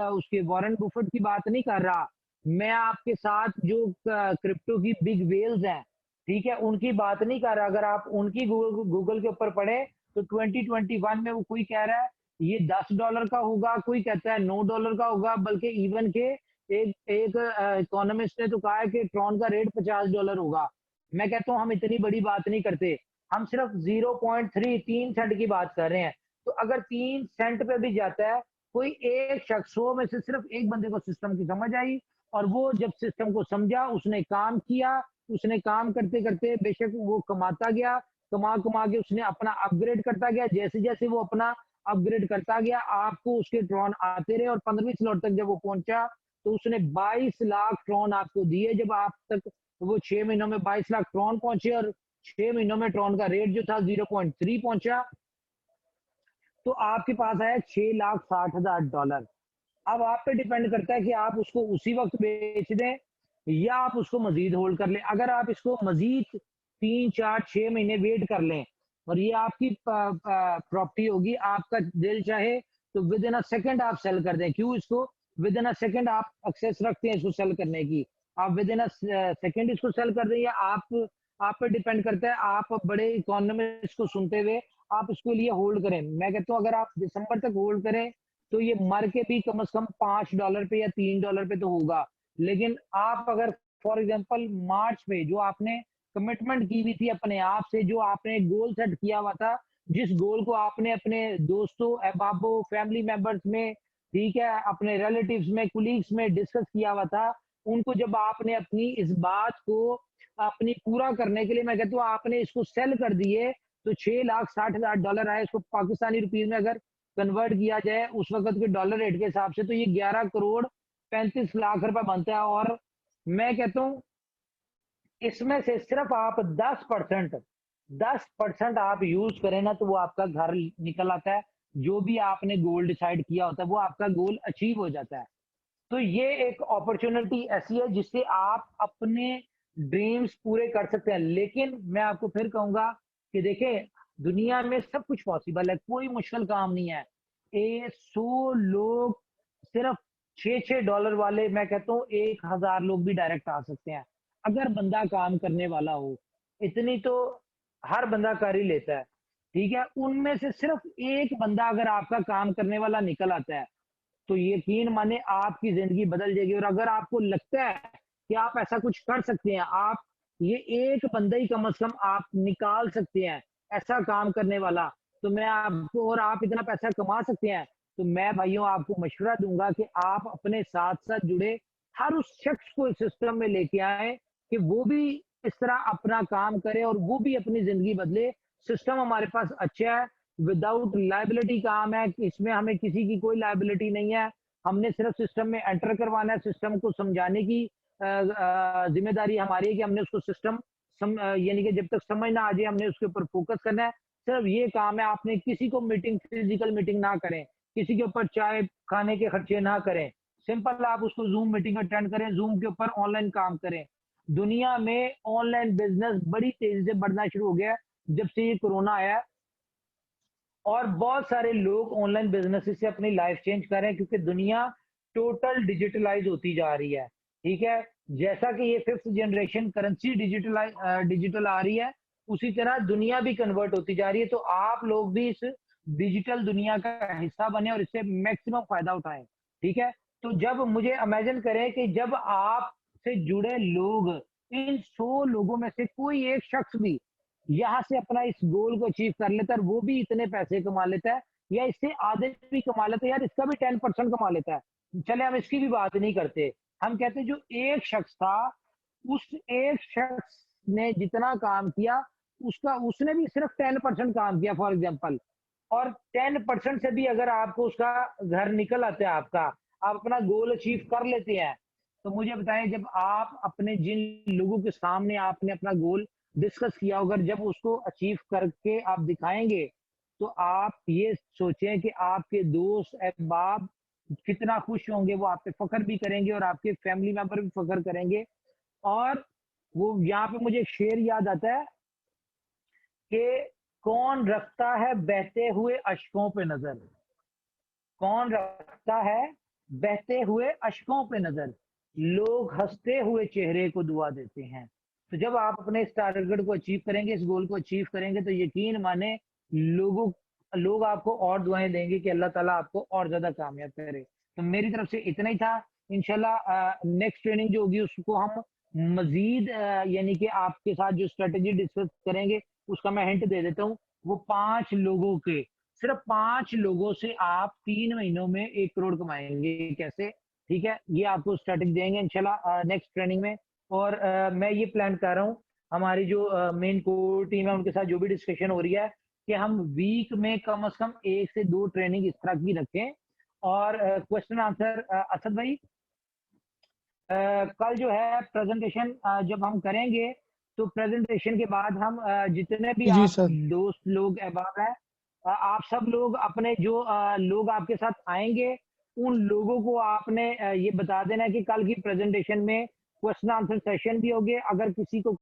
उसके वॉरेन बुफेट की बात नहीं कर रहा, मैं आपके साथ जो क्रिप्टो की बिग वेल्स हैं, ठीक है, उनकी बात नहीं कर रहा। अगर आप उनकी गूगल के ऊपर पढ़े तो 2021 में वो कोई कह रहा है ये $10 का होगा, कोई कहता है $9 का होगा, बल्कि इवन के एक इकोनॉमिस्ट ने तो कहा है कि ट्रॉन का रेट $50 होगा। मैं कहता हूँ हम इतनी बड़ी बात नहीं करते, हम सिर्फ 0.3 सेंट की बात कर रहे हैं। तो अगर 3 सेंट पे भी जाता है, कोई एक शख्स हो में से सिर्फ एक बंदे को सिस्टम की समझ आई, और वो जब सिस्टम को समझा उसने काम किया, उसने काम करते करते बेशक वो कमाता गया, कमा के उसने अपना अपग्रेड करता गया। जैसे जैसे वो अपना अपग्रेड करता गया आपको उसके ट्रॉन आते रहे, और 15वीं स्लॉट तक जब वो पहुंचा तो उसने 22 लाख ट्रॉन आपको दिए। जब आप तक वो 6 महीनों में 22 लाख ट्रॉन पहुंचे और 6 महीनों में ट्रॉन का रेट जो था 0.3 पहुंचा, तो आपके पास आया $6,60,000। अब आप पे डिपेंड करता है कि आप उसको उसी वक्त बेच दें या आप उसको मजीद होल्ड कर लें। अगर आप इसको मजीद 3, 4, 6 महीने वेट कर लें और ये आपकी प्रॉपर्टी होगी, आपका दिल चाहे तो विद इन अ सेकंड आप सेल कर दें। क्यों? इसको विद इन अ सेकंड आप एक्सेस रखते हैं इसको सेल करने की, आप विद इन अ सेकंड इसको सेल कर दें, या आप पे डिपेंड करता है। आप बड़े इकोनॉमिस्ट को सुनते हुए आप इसके लिए होल्ड करें। मैं कहता हूँ अगर आप दिसंबर तक होल्ड करें तो ये मर के भी कम से कम $5 पे या $3 पे तो होगा। लेकिन आप अगर फॉर एग्जांपल मार्च में जो आपने कमिटमेंट की हुई थी अपने आप से, जो आपने गोल सेट किया हुआ था, जिस गोल को आपने अपने दोस्तों, अहबाबों, फैमिली मेंबर्स में, ठीक है, अपने रिलेटिव्स में, कुलीग्स में डिस्कस किया हुआ था, उनको जब आपने अपनी इस बात को अपनी पूरा करने के लिए, मैं कहता हूँ आपने इसको सेल कर दिए, तो $6,60,000 आए। इसको पाकिस्तानी रुपीज में अगर कन्वर्ट किया जाए उस वक्त के डॉलर रेट के हिसाब से, तो ये 11,35,00,000 रुपए बनता है। और मैं कहता हूँ इसमें से सिर्फ आप 10% आप यूज करें ना, तो वो आपका घर निकल आता है। जो भी आपने गोल डिसाइड किया होता है वो आपका गोल अचीव हो जाता है। तो ये एक अपॉर्चुनिटी ऐसी है जिससे आप अपने ड्रीम्स पूरे कर सकते हैं। लेकिन मैं आपको फिर कहूंगा कि देखें, दुनिया में सब कुछ पॉसिबल है, कोई मुश्किल काम नहीं है। 100 लोग सिर्फ $6 वाले, मैं कहता हूँ 1,000 लोग भी डायरेक्ट आ सकते हैं अगर बंदा काम करने वाला हो। इतनी तो हर बंदा कर ही लेता है, ठीक है। उनमें से सिर्फ एक बंदा अगर आपका काम करने वाला निकल आता है तो यकीन माने आपकी जिंदगी बदल जाएगी। और अगर आपको लगता है कि आप ऐसा कुछ कर सकते हैं, आप ये एक बंदा ही कम से कम आप निकाल सकते हैं ऐसा काम करने वाला, तो मैं आपको, और आप इतना पैसा कमा सकते हैं, तो मैं भाइयों आपको मशवरा दूंगा कि आप अपने साथ साथ जुड़े हर उस शख्स को इस सिस्टम में लेके आए कि वो भी इस तरह अपना काम करे और वो भी अपनी जिंदगी बदले। सिस्टम हमारे पास अच्छा है, विदाउट लाइबिलिटी काम है, इसमें हमें किसी की कोई लाइबिलिटी नहीं है। हमने सिर्फ सिस्टम में एंटर करवाना है, सिस्टम को समझाने की जिम्मेदारी हमारी है कि हमने उसको सिस्टम यानी कि जब तक समझ ना आ जाए हमने उसके ऊपर फोकस करना है। सिर्फ ये काम है, आपने किसी को मीटिंग, फिजिकल मीटिंग ना करें, किसी के ऊपर चाय खाने के खर्चे ना करें, सिंपल आप उसको जूम मीटिंग अटेंड करें, जूम के ऊपर ऑनलाइन काम करें। दुनिया में ऑनलाइन बिजनेस बड़ी तेजी से बढ़ना शुरू हो गया जब से ये कोरोना आया, और बहुत सारे लोग ऑनलाइन बिजनेस से अपनी लाइफ चेंज कर रहे हैं क्योंकि दुनिया टोटल डिजिटलाइज होती जा रही है, ठीक है। जैसा कि ये 5th जनरेशन करेंसी डिजिटल आ रही है, उसी तरह दुनिया भी कन्वर्ट होती जा रही है। तो आप लोग भी इस डिजिटल दुनिया का हिस्सा बने और इससे मैक्सिमम फायदा उठाएं, ठीक है। तो जब मुझे इमेजिन करें कि जब आप से जुड़े लोग इन 100 लोगों में से कोई एक शख्स भी यहाँ से अपना इस गोल को अचीव कर लेता है, और वो भी इतने पैसे कमा लेता है, या इससे आधे भी कमा लेता है, यार इसका भी 10% कमा लेता है, चले हम इसकी भी बात नहीं करते, हम कहते हैं जो एक शख्स था, उस एक शख्स ने जितना काम किया, उसने भी सिर्फ 10% काम किया फॉर एग्जाम्पल, और 10% से भी अगर आपको उसका घर निकल आता है, आप अपना गोल अचीव कर लेते हैं, तो मुझे बताएं, जब आप अपने जिन लोगों के सामने आपने अपना गोल डिस्कस किया होगा, जब उसको अचीव करके आप दिखाएंगे, तो आप ये सोचें कि आपके दोस्त अहबाब कितना खुश होंगे, वो आप पे फख्र भी करेंगे और आपके फैमिली मेंबर भी फख्र करेंगे। और वो यहाँ पे मुझे एक शेर याद आता है कि कौन रखता है बहते हुए अश्कों पे नजर, कौन रखता है बहते हुए अश्कों पे नजर, लोग हंसते हुए चेहरे को दुआ देते हैं। तो जब आप अपने इस टारगेट को अचीव करेंगे, इस गोल को अचीव करेंगे, तो यकीन माने लोग आपको और दुआएं देंगे कि अल्लाह ताला आपको और ज्यादा कामयाब करे। तो मेरी तरफ से इतना ही था। इंशाल्लाह नेक्स्ट ट्रेनिंग जो होगी उसको हम मजीद यानी कि आपके साथ जो स्ट्रेटेजी डिस्कस करेंगे, उसका मैं हिंट दे देता हूँ। वो 5 लोगों के, सिर्फ 5 लोगों से आप 3 महीनों में 1 करोड़ कमाएंगे। कैसे? ठीक है, ये आपको स्ट्रेटेजी देंगे इंशाल्लाह नेक्स्ट ट्रेनिंग में। और मैं ये प्लान कर रहा हूँ, हमारी जो मेन कोर टीम है उनके साथ जो भी डिस्कशन हो रही है, कि हम वीक में कम से कम 1 से 2 ट्रेनिंग इस तरह की रखें। और क्वेश्चन आंसर असद भाई, कल जो है प्रेजेंटेशन जब हम करेंगे, तो प्रेजेंटेशन के बाद हम जितने भी जी आप सर। दोस्त लोग अहबाब हैं, आप सब लोग अपने जो लोग आपके साथ आएंगे, उन लोगों को आपने ये बता देना है कि कल की प्रेजेंटेशन में क्वेश्चन आंसर सेशन भी होंगे। अगर किसी को